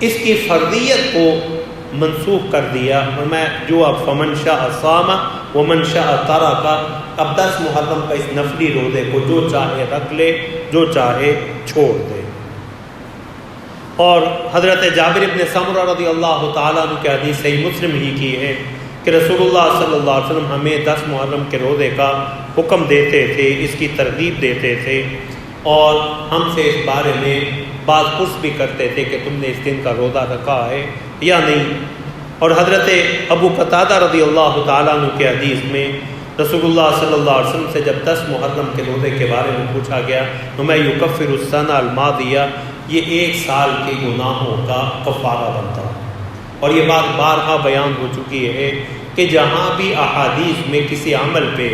اس کی فرضیت کو منسوخ کر دیا، اور میں جو اب فمن شاء صام ومن شاء ترک، اب 10 محرم کا اس نفلی روزے کو جو چاہے رکھ لے، جو چاہے چھوڑ دے۔ اور حضرت جابر بن سمرہ رضی اللہ تعالیٰ عنہ کی حدیث صحیح مسلم ہی کی ہے کہ رسول اللہ صلی اللہ علیہ وسلم ہمیں 10 محرم کے روزے کا حکم دیتے تھے، اس کی ترغیب دیتے تھے، اور ہم سے اس بارے میں بعض پرس بھی کرتے تھے کہ تم نے اس دن کا روزہ رکھا ہے یا نہیں۔ اور حضرت ابو قتادہ رضی اللہ تعالیٰ عنہ کی حدیث میں رسول اللہ صلی اللہ علیہ وسلم سے جب 10 محرم کے روزے کے بارے میں پوچھا گیا تو میں یکفر السنہ الماضیہ، یہ 1 سال کے گناہوں کا کفارہ بنتا ہے۔ اور یہ بات بارہا بیان ہو چکی ہے کہ جہاں بھی احادیث میں کسی عمل پہ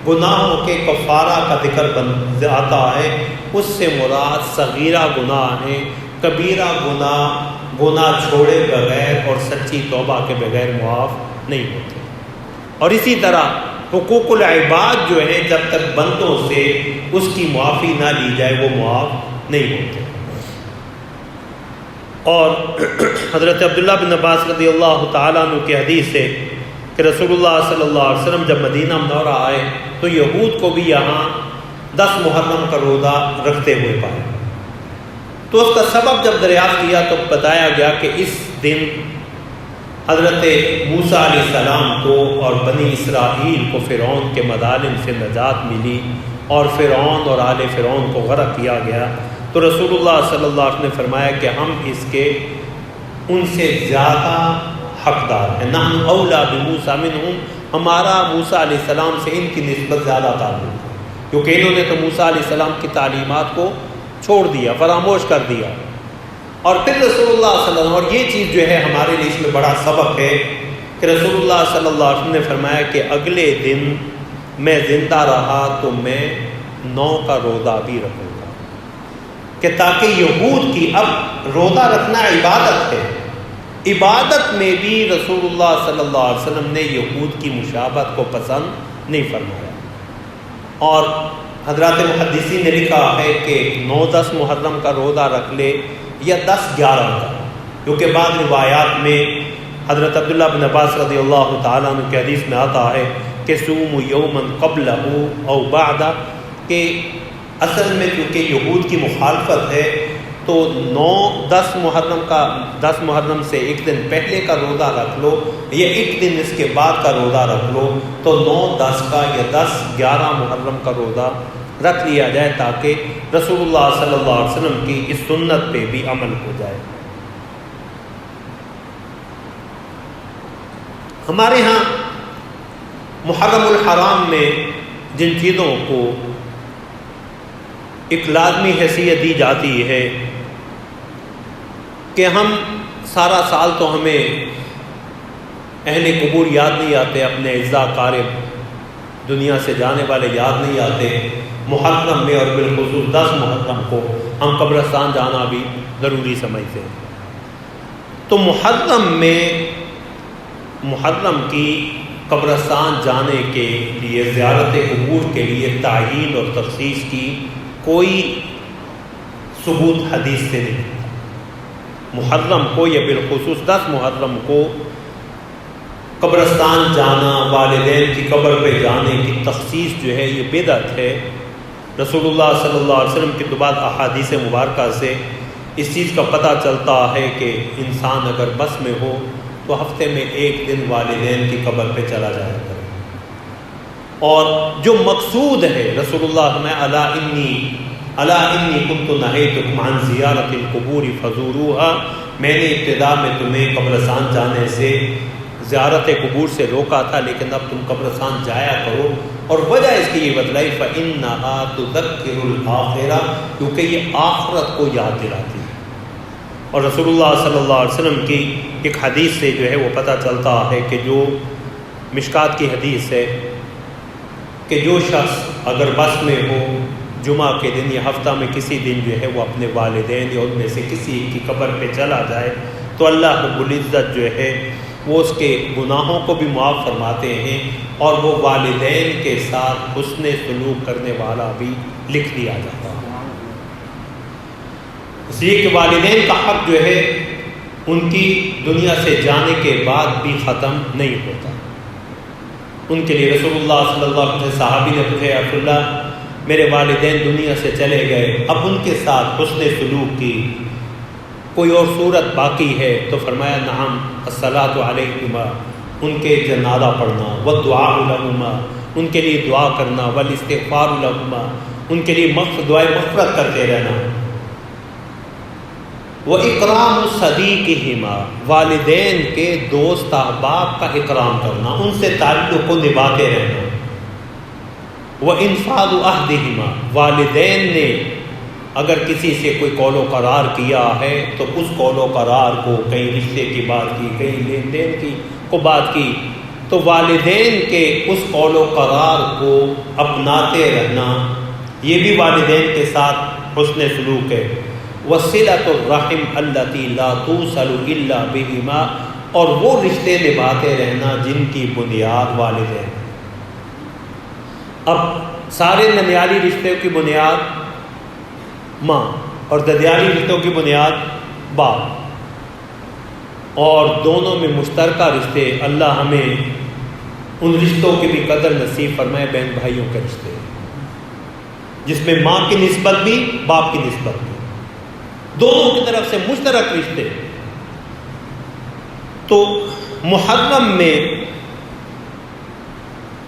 گناہوں کے کفارہ کا ذکر آتا ہے اس سے مراد صغیرہ گناہ ہیں، کبیرہ گناہ چھوڑے بغیر اور سچی توبہ کے بغیر معاف نہیں ہوتے۔ اور اسی طرح حقوق العباد جو ہے جب تک بندوں سے اس کی معافی نہ لی جائے وہ معاف نہیں ہوتے۔ اور حضرت عبداللہ بن عباس رضی اللہ تعالیٰ عنہ کی حدیث ہے کہ رسول اللہ صلی اللہ علیہ وسلم جب مدینہ منورہ آئے تو یہود کو بھی یہاں 10 محرم کا روزہ رکھتے ہوئے پائے، تو اس کا سبب جب دریافت کیا تو بتایا گیا کہ اس دن حضرت موسیٰ علیہ السلام کو اور بنی اسرائیل کو فرعون کے مظالم سے نجات ملی اور فرعون اور آل فرعون کو غرق کیا گیا، تو رسول اللہ صلی اللہ علیہ وسلم نے فرمایا کہ ہم اس کے ان سے زیادہ حقدار ہیں، نحن اولیٰ بموسیٰ منہم، ہمارا موسیٰ علیہ السلام سے ان کی نسبت زیادہ تعلق ہے، کیونکہ انہوں نے تو موسیٰ علیہ السلام کی تعلیمات کو چھوڑ دیا، فراموش کر دیا۔ اور پھر رسول اللہ صلی اللہ علیہ وسلم، اور یہ چیز جو ہے ہمارے لیے اس میں بڑا سبق ہے کہ رسول اللہ صلی اللہ علیہ وسلم نے فرمایا کہ اگلے دن میں زندہ رہا تو میں 9 کا روزہ بھی رکھوں گا، کہ تاکہ یہود کی اب روزہ رکھنا عبادت ہے، عبادت میں بھی رسول اللہ صلی اللہ علیہ وسلم نے یہود کی مشابہت کو پسند نہیں فرمایا۔ اور حضرات محدثین نے لکھا ہے کہ 9-10 محرم کا روزہ رکھ لے یا 10-11 کا، کیونکہ بعض روایات میں حضرت عبداللہ بن عباس رضی اللہ تعالیٰ عنہ کی حدیث میں آتا ہے کہ سوم یومن قبلہ او بعدہ، کہ اصل میں کیونکہ یہود کی مخالفت ہے تو 9-10 محرم سے ایک دن پہلے کا روزہ رکھ لو یا ایک دن اس کے بعد کا روزہ رکھ لو، تو 9-10 کا یا 10-11 محرم کا روزہ رکھ لیا جائے تاکہ رسول اللہ صلی اللہ علیہ وسلم کی اس سنت پہ بھی عمل ہو جائے۔ ہمارے ہاں محرم الحرام میں جن چیزوں کو ایک لازمی حیثیت دی جاتی ہے کہ ہم سارا سال تو ہمیں اہل قبور یاد نہیں آتے، اپنے اعزاء قارب دنیا سے جانے والے یاد نہیں آتے، محرم میں اور بالخصوص 10 محرم کو ہم قبرستان جانا بھی ضروری سمجھتے ہیں۔ تو محرم کی قبرستان جانے کے لیے، زیارت قبور کے لیے تعیین اور تخصیص کی کوئی ثبوت حدیث سے نہیں ملتا۔ محرم کو یا بالخصوص 10 محرم کو قبرستان جانا، والدین کی قبر پہ جانے کی تخصیص جو ہے یہ بدعت ہے۔ رسول اللہ صلی اللہ علیہ وسلم کی تو بعد احادیث مبارکہ سے اس چیز کا پتہ چلتا ہے کہ انسان اگر بس میں ہو تو ہفتے میں 1 دن والدین کی قبر پہ چلا جایا کرے۔ اور جو مقصود ہے، رسول اللہ نے الا انی کنت نہیتکم عن زیارت القبور فزوروها، میں نے ابتدا میں تمہیں قبرستان جانے سے، زیارت قبور سے روکا تھا، لیکن اب تم قبرستان جایا کرو۔ اور وجہ اس کی یہ بتلائی فإنها تذکر الآخرہ، کیونکہ یہ آخرت کو یاد دلاتی ہے۔ اور رسول اللہ صلی اللہ علیہ وسلم کی ایک حدیث سے جو ہے وہ پتہ چلتا ہے کہ جو مشکات کی حدیث ہے کہ جو شخص اگر بس میں ہو جمعہ کے دن یا ہفتہ میں کسی دن جو ہے وہ اپنے والدین یا ان میں سے کسی کی قبر پہ چلا جائے تو اللہ رب العزت جو ہے وہ اس کے گناہوں کو بھی معاف فرماتے ہیں، اور وہ والدین کے ساتھ حسن سلوک کرنے والا بھی لکھ دیا جاتا ہے۔ اس لیے کہ والدین کا حق جو ہے ان کی دنیا سے جانے کے بعد بھی ختم نہیں ہوتا۔ ان کے لیے رسول اللہ صلی اللہ علیہ وسلم صحابی نے پوچھا، یا رسول اللہ میرے والدین دنیا سے چلے گئے، اب ان کے ساتھ حسن سلوک کی کوئی اور صورت باقی ہے؟ تو فرمایا نعم، الصلاۃ علیہما، ان کے جنازہ پڑھنا، والدعاء لہما، ان کے لیے دعا کرنا، والاستغفار لہما، ان کے لیے دعائے مغفرت کرتے رہنا، وَإِكْرَامُ صَدِيقِهِمَا، والدین کے دوست احباب کا اکرام کرنا، ان سے تعلق کو نبھاتے رہنا، وَإِنفَاذُ عَهْدِهِمَا، والدین نے اگر کسی سے کوئی قول و قرار کیا ہے تو اس قول و قرار کو، کہیں رشتے کی بات کی، کہیں لین دین کی کو بات کی، تو والدین کے اس قول و قرار کو اپناتے رہنا، یہ بھی والدین کے ساتھ حسن سلوک ہے۔ وصلۃ الرحم التي لا توصل الا بهما، اور وہ رشتے نبھاتے رہنا جن کی بنیاد والدین۔ اب سارے ننیالی رشتوں کی بنیاد ماں اور ددیالی رشتوں کی بنیاد باپ، اور دونوں میں مشترکہ رشتے، اللہ ہمیں ان رشتوں کی بھی قدر نصیب فرمائے، بہن بھائیوں کے رشتے جس میں ماں کی نسبت بھی باپ کی نسبت بھی، دونوں کی طرف سے مشترک رشتے۔ تو محرم میں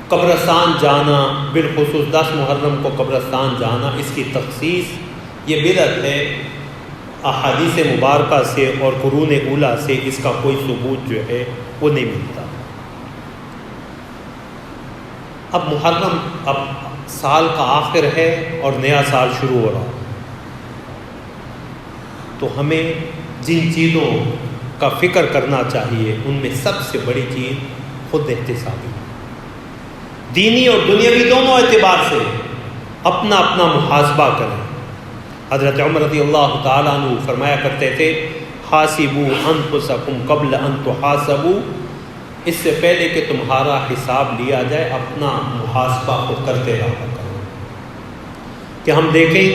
قبرستان جانا، بالخصوص 10 محرم کو قبرستان جانا، اس کی تخصیص یہ بدعت ہے۔ احادیث مبارکہ سے اور قرون اولیٰ سے اس کا کوئی ثبوت جو ہے وہ نہیں ملتا۔ اب محرم، اب سال کا آخر ہے اور نیا سال شروع ہو رہا، تو ہمیں جن چیزوں کا فکر کرنا چاہیے ان میں سب سے بڑی چیز خود احتسابی، دینی اور دنیاوی دونوں اعتبار سے اپنا اپنا محاسبہ کریں۔ حضرت عمر رضی اللہ تعالیٰ عنہ فرمایا کرتے تھے، حاسبوا انفسکم قبل ان تحاسبوا، اس سے پہلے کہ تمہارا حساب لیا جائے اپنا محاسبہ خود کرتے رہا کرو۔ کہ ہم دیکھیں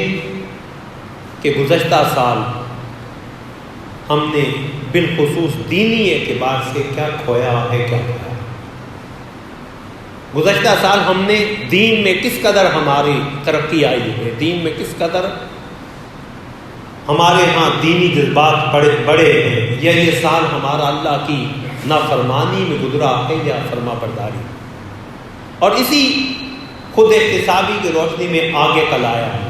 کہ گزشتہ سال ہم نے بالخصوص دینی اعتبار سے کیا کھویا ہے، کیا کھویا۔ گزشتہ سال ہم نے دین میں کس قدر ہماری ترقی آئی ہے، دین میں کس قدر ہمارے ہاں دینی جذبات بڑے ہیں، یا یہ سال ہمارا اللہ کی نافرمانی میں گزرا ہے یا فرما برداری، اور اسی خود احتسابی کی روشنی میں آگے کل آیا ہے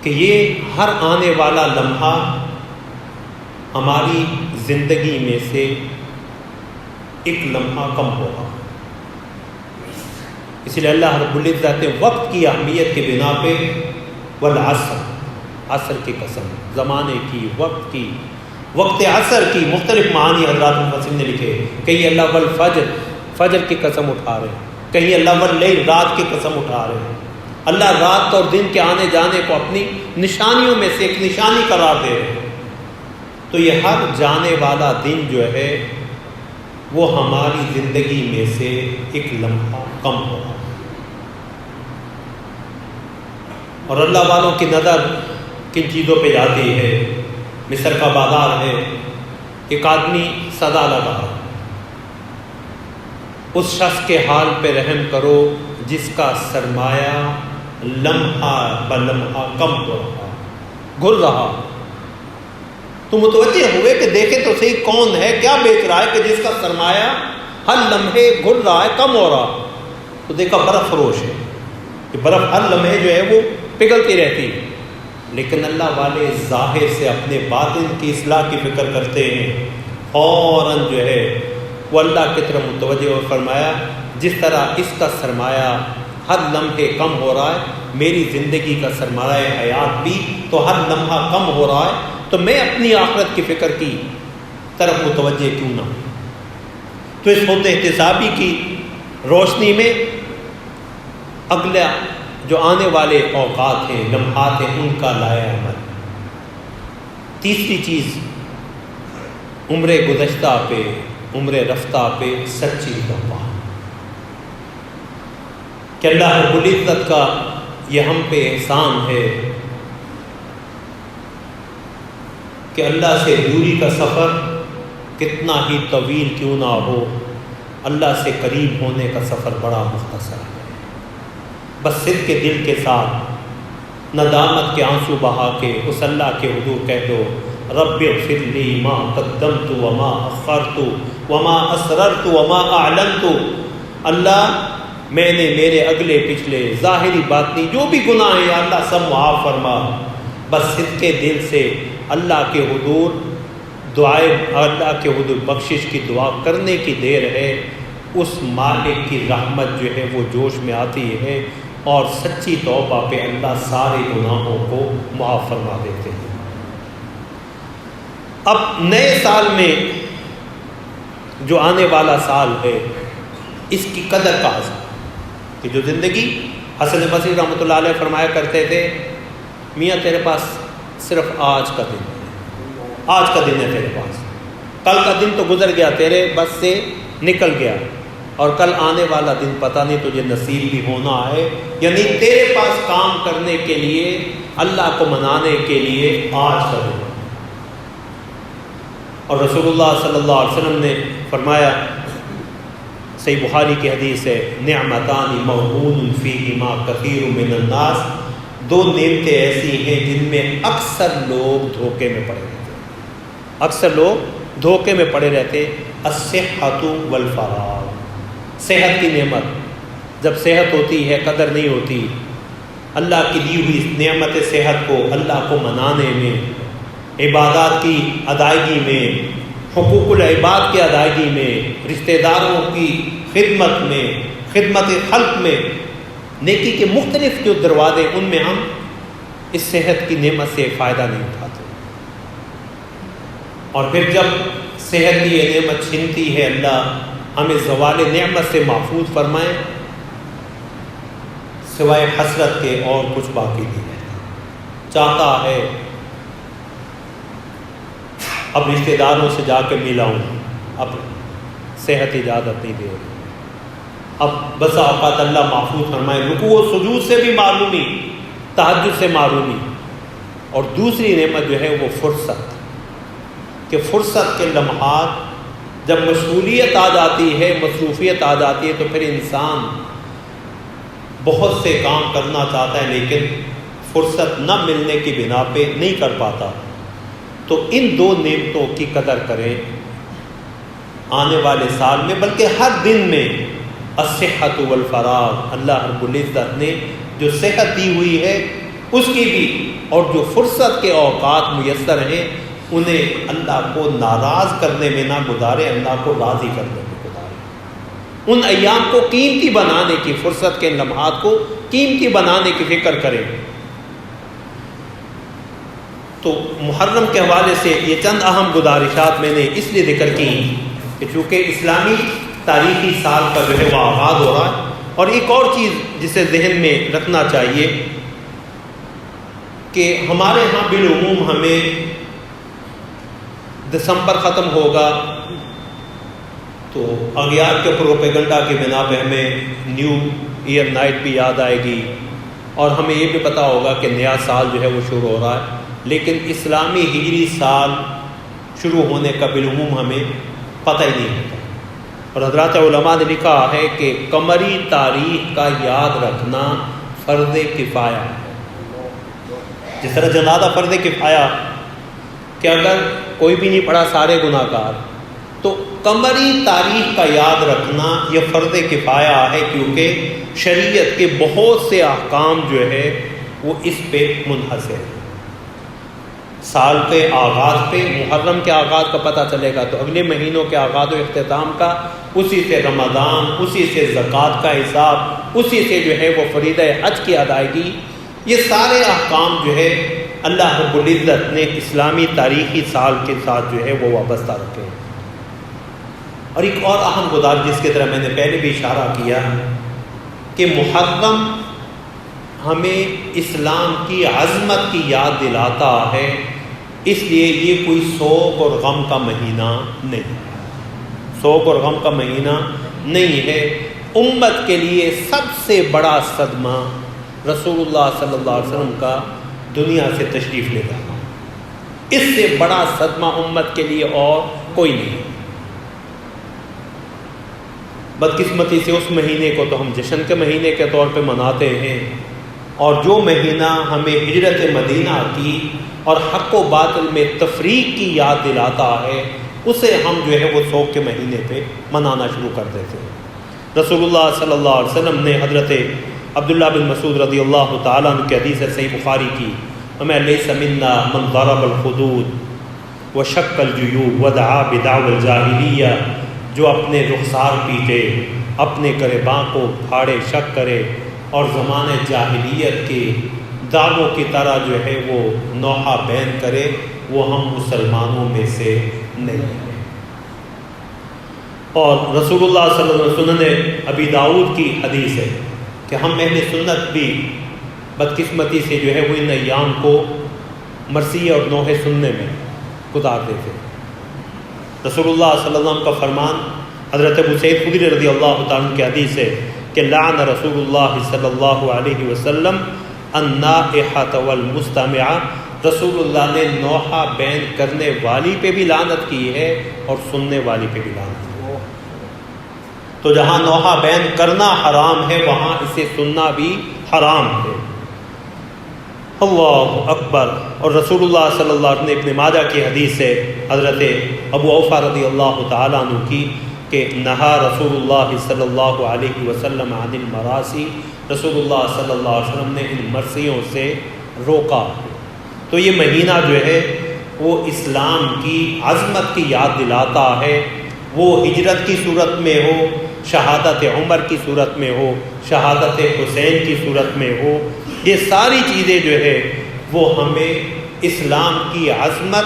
کہ یہ ہر آنے والا لمحہ ہماری زندگی میں سے ایک لمحہ کم ہوگا۔ اس لیے اللہ رب العزت نے وقت کی اہمیت کے بنا پہ والعصر، عصر کی قسم، زمانے کی، وقت کی، وقت عصر کی مختلف معانی حضرات المفسرین نے لکھے۔ کہیں اللہ والفجر، فجر کی قسم اٹھا رہے ہیں، کہیں اللہ واللیل، رات کی قسم اٹھا رہے ہیں، اللہ رات اور دن کے آنے جانے کو اپنی نشانیوں میں سے ایک نشانی قرار دے رہے ہیں۔ تو یہ ہر جانے والا دن جو ہے وہ ہماری زندگی میں سے ایک لمحہ کم ہو رہا ہے، اور اللہ والوں کی نظر کن چیزوں پہ جاتی ہے؟ مصر کا بازار ہے، ایک آدمی صدا لگا، اس شخص کے حال پہ رحم کرو جس کا سرمایہ لمحہ بلمحہ کم ہو رہا، گھر رہا۔ تو متوجہ ہوئے کہ دیکھیں تو صحیح کون ہے، کیا بیچ رہا ہے کہ جس کا سرمایہ ہر لمحے گھر رہا ہے، کم ہو رہا۔ تو دیکھا برف فروش ہے کہ برف ہر لمحے جو ہے وہ پگھلتی رہتی ہے، لیکن اللہ والے ظاہر سے اپنے باطن کی اصلاح کی فکر کرتے ہیں، فوراً جو ہے وہ اللہ کی طرف متوجہ اور فرمایا جس طرح اس کا سرمایہ ہر لمحے کم ہو رہا ہے، میری زندگی کا سرمایہ حیات بھی تو ہر لمحہ کم ہو رہا ہے، تو میں اپنی آخرت کی فکر کی طرف متوجہ کیوں نہ ہوں۔ تو اس خود احتسابی کی روشنی میں اگلا جو آنے والے اوقات ہیں، لمحات ہیں، ان کا لائے عمل۔ تیسری چیز، عمر گزشتہ پہ، عمر رفتہ پہ سچی توبہ، کہ اللہ رب العزت کا یہ ہم پہ احسان ہے کہ اللہ سے دوری کا سفر کتنا ہی طویل کیوں نہ ہو، اللہ سے قریب ہونے کا سفر بڑا مختصر ہے۔ بس صدق کے دل کے ساتھ ندامت کے آنسو بہا کے اس اللہ کے حضور کہہ دو، رب اغفر لی ما قدمت وما اخرت وما اسررت وما اعلنت، اللہ میں نے میرے اگلے پچھلے ظاہری باطنی جو بھی گناہ ہیں یا اللہ سب معاف فرما۔ بس صدق کے دل سے اللہ کے حضور دعائے، اللہ کے حضور بخشش کی دعا کرنے کی دیر ہے، اس مالک کی رحمت جو ہے وہ جوش میں آتی ہے، اور سچی توبہ پہ اللہ سارے گناہوں کو معاف فرما دیتے ہیں۔ اب نئے سال میں جو آنے والا سال ہے، اس کی قدر کا حسن کہ جو زندگی، حسن بصری رحمۃ اللہ علیہ فرمایا کرتے تھے، میاں تیرے پاس صرف آج کا دن ہے، آج کا دن ہے تیرے پاس، کل کا دن تو گزر گیا، تیرے بس سے نکل گیا، اور کل آنے والا دن پتہ نہیں تجھے نصیب بھی ہونا ہے، یعنی تیرے پاس کام کرنے کے لیے، اللہ کو منانے کے لیے آج کا دن۔ اور رسول اللہ صلی اللہ علیہ وسلم نے فرمایا، صحیح بخاری کی حدیث ہے، نعمتان مغبون فیہما کثیر من الناس، دو نعمتیں ایسی ہیں جن میں اکثر لوگ دھوکے میں پڑے رہتے ہیں، اکثر لوگ دھوکے میں پڑے رہتے، الصحۃ والفراغ، صحت کی نعمت، جب صحت ہوتی ہے قدر نہیں ہوتی، اللہ کی دی ہوئی نعمت صحت کو اللہ کو منانے میں، عبادات کی ادائیگی میں، حقوق العباد کی ادائیگی میں، رشتہ داروں کی خدمت میں، خدمت خلق میں، نیکی کے مختلف جو دروازے، ان میں ہم اس صحت کی نعمت سے فائدہ نہیں اٹھاتے، اور پھر جب صحت کی یہ نعمت چھنتی ہے، اللہ ہمیں زوال نعمت سے محفوظ فرمائے، سوائے حسرت کے اور کچھ باقی نہیں رہتا، چاہتا ہے اب رشتہ داروں سے جا کے ملاؤں، اب صحت اجازت نہیں دے رہی، اب بسا اوقات اللہ محفوظ فرمائے رکوع و سجود سے بھی معلومی، تہجد سے معلومی، اور دوسری نعمت جو ہے وہ فرصت، کہ فرصت کے لمحات جب مشغولیت آ جاتی ہے، مصروفیت آ جاتی ہے، تو پھر انسان بہت سے کام کرنا چاہتا ہے لیکن فرصت نہ ملنے کی بنا پہ نہیں کر پاتا۔ تو ان دو نعمتوں کی قدر کریں آنے والے سال میں، بلکہ ہر دن میں، الصحۃ والفراغ، اللہ رب العزت نے جو صحت دی ہوئی ہے اس کی بھی، اور جو فرصت کے اوقات میسر ہیں انہیں اللہ کو ناراض کرنے میں نہ گزارے، اللہ کو راضی کرنے میں گزارے، ان ایام کو قیمتی بنانے کی، فرصت کے لمحات کو قیمتی بنانے کی فکر کریں۔ تو محرم کے حوالے سے یہ چند اہم گزارشات میں نے اس لیے ذکر کی کہ چونکہ اسلامی تاریخی سال کا جو ہے وہ آغاز ہو رہا ہے، اور ایک اور چیز جسے ذہن میں رکھنا چاہیے کہ ہمارے ہاں بالعموم ہمیں دسمبر ختم ہوگا تو اغیار کے پروپیگنڈا کی بنا پہ ہمیں نیو ایئر نائٹ بھی یاد آئے گی اور ہمیں یہ بھی پتہ ہوگا کہ نیا سال جو ہے وہ شروع ہو رہا ہے، لیکن اسلامی ہجری سال شروع ہونے کا بالعموم ہمیں پتہ ہی نہیں ہوتا۔ اور حضرات علماء نے لکھا ہے کہ قمری تاریخ کا یاد رکھنا فرض کفایہ ہے۔ جس طرح جنازہ فرض کفایہ کہ اگر کوئی بھی نہیں پڑھا سارے گناہ گار، تو قمری تاریخ کا یاد رکھنا یہ فرض کفایہ ہے، کیونکہ شریعت کے بہت سے احکام جو ہے وہ اس پہ منحصر ہے۔ سال کے آغاز پہ محرم کے آغاز کا پتہ چلے گا تو اگلے مہینوں کے آغاز و اختتام کا، اسی سے رمضان، اسی سے زکوٰۃ کا حساب، اسی سے جو ہے وہ فریضہ حج کی ادائیگی، یہ سارے احکام جو ہے اللہ رب العزت نے اسلامی تاریخی سال کے ساتھ جو ہے وہ وابستہ رکھے ہیں۔ اور ایک اور اہم گزارش جس کی طرح میں نے پہلے بھی اشارہ کیا کہ محرم ہمیں اسلام کی عظمت کی یاد دلاتا ہے، اس لیے یہ کوئی سوگ اور غم کا مہینہ نہیں، سوگ اور غم کا مہینہ نہیں ہے۔ امت کے لیے سب سے بڑا صدمہ رسول اللہ صلی اللہ علیہ وسلم کا دنیا سے تشریف لے جانا، اس سے بڑا صدمہ امت کے لیے اور کوئی نہیں۔ بدقسمتی سے اس مہینے کو تو ہم جشن کے مہینے کے طور پہ مناتے ہیں، اور جو مہینہ ہمیں ہجرت مدینہ کی اور حق و باطل میں تفریق کی یاد دلاتا ہے، اسے ہم جو ہے وہ سوگ کے مہینے پہ منانا شروع کر دیتے ہیں۔ رسول اللہ صلی اللہ علیہ وسلم نے حضرت عبداللہ بن مسعود رضی اللہ تعالیٰ عنہ کی حدیث ہے صحیح بخاری کی، وَمَا لَيْسَ مِنَّا مَنْ ضَرَبَ الْخُدُودَ وَشَقَّ الْجُيُوبَ وَدَعَا بِدَعْوَى الْجَاهِلِيَّةِ، جو اپنے رخسار پیٹے، اپنے گریباں کو پھاڑے شک کرے اور زمانہ جاہلیت کے دعووں کی طرح جو ہے وہ نوحہ بین کرے، وہ ہم مسلمانوں میں سے نہیں ہیں۔ اور رسول اللہ صلی اللہ علیہ وسلم نے ابی داؤد کی حدیث ہے کہ ہم اہل سنت بھی بدقسمتی سے جو ہے وہ ان ایام کو مرثیہ اور نوحے سننے میں گزار دیتے۔ رسول اللہ صلی اللہ علیہ وسلم کا فرمان حضرت ابو سعید خدری رضی اللہ تعالیٰ عنہ کی حدیث ہے کہ لعن رسول اللہ صلی اللہ علیہ وسلم النائحۃ والمستمع، رسول اللہ نے نوحہ بین کرنے والی پہ بھی لعنت کی ہے اور سننے والی پہ بھی لعنت کی ہے۔ تو جہاں نوحہ بین کرنا حرام ہے وہاں اسے سننا بھی حرام ہے۔ اللہ اکبر۔ اور رسول اللہ صلی اللہ علیہ وسلم نے ابن ماجہ کی حدیث سے حضرت ابو اوفا رضی اللہ تعالیٰ عنہ کی کہ نہا رسول اللہ صلی اللہ علیہ وسلم عن المراسی، رسول اللہ صلی اللہ علیہ وسلم نے ان مرثیوں سے روکا۔ تو یہ مہینہ جو ہے وہ اسلام کی عظمت کی یاد دلاتا ہے، وہ ہجرت کی صورت میں ہو، شہادت عمر کی صورت میں ہو، شہادت حسین کی صورت میں ہو، یہ ساری چیزیں جو ہے وہ ہمیں اسلام کی عظمت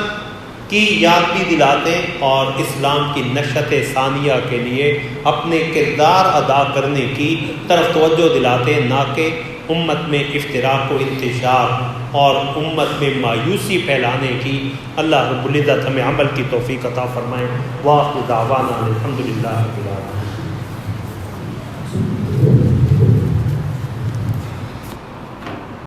کی یاد بھی دلاتے اور اسلام کی نشأت ثانیہ کے لیے اپنے کردار ادا کرنے کی طرف توجہ دلاتے، نہ کہ امت میں افتراق و انتشار اور امت میں مایوسی پھیلانے کی۔ اللہ رب العزت ہمیں عمل کی توفیق عطا فرمائے۔ وآخر دعوانا الحمدللہ رب العالمین۔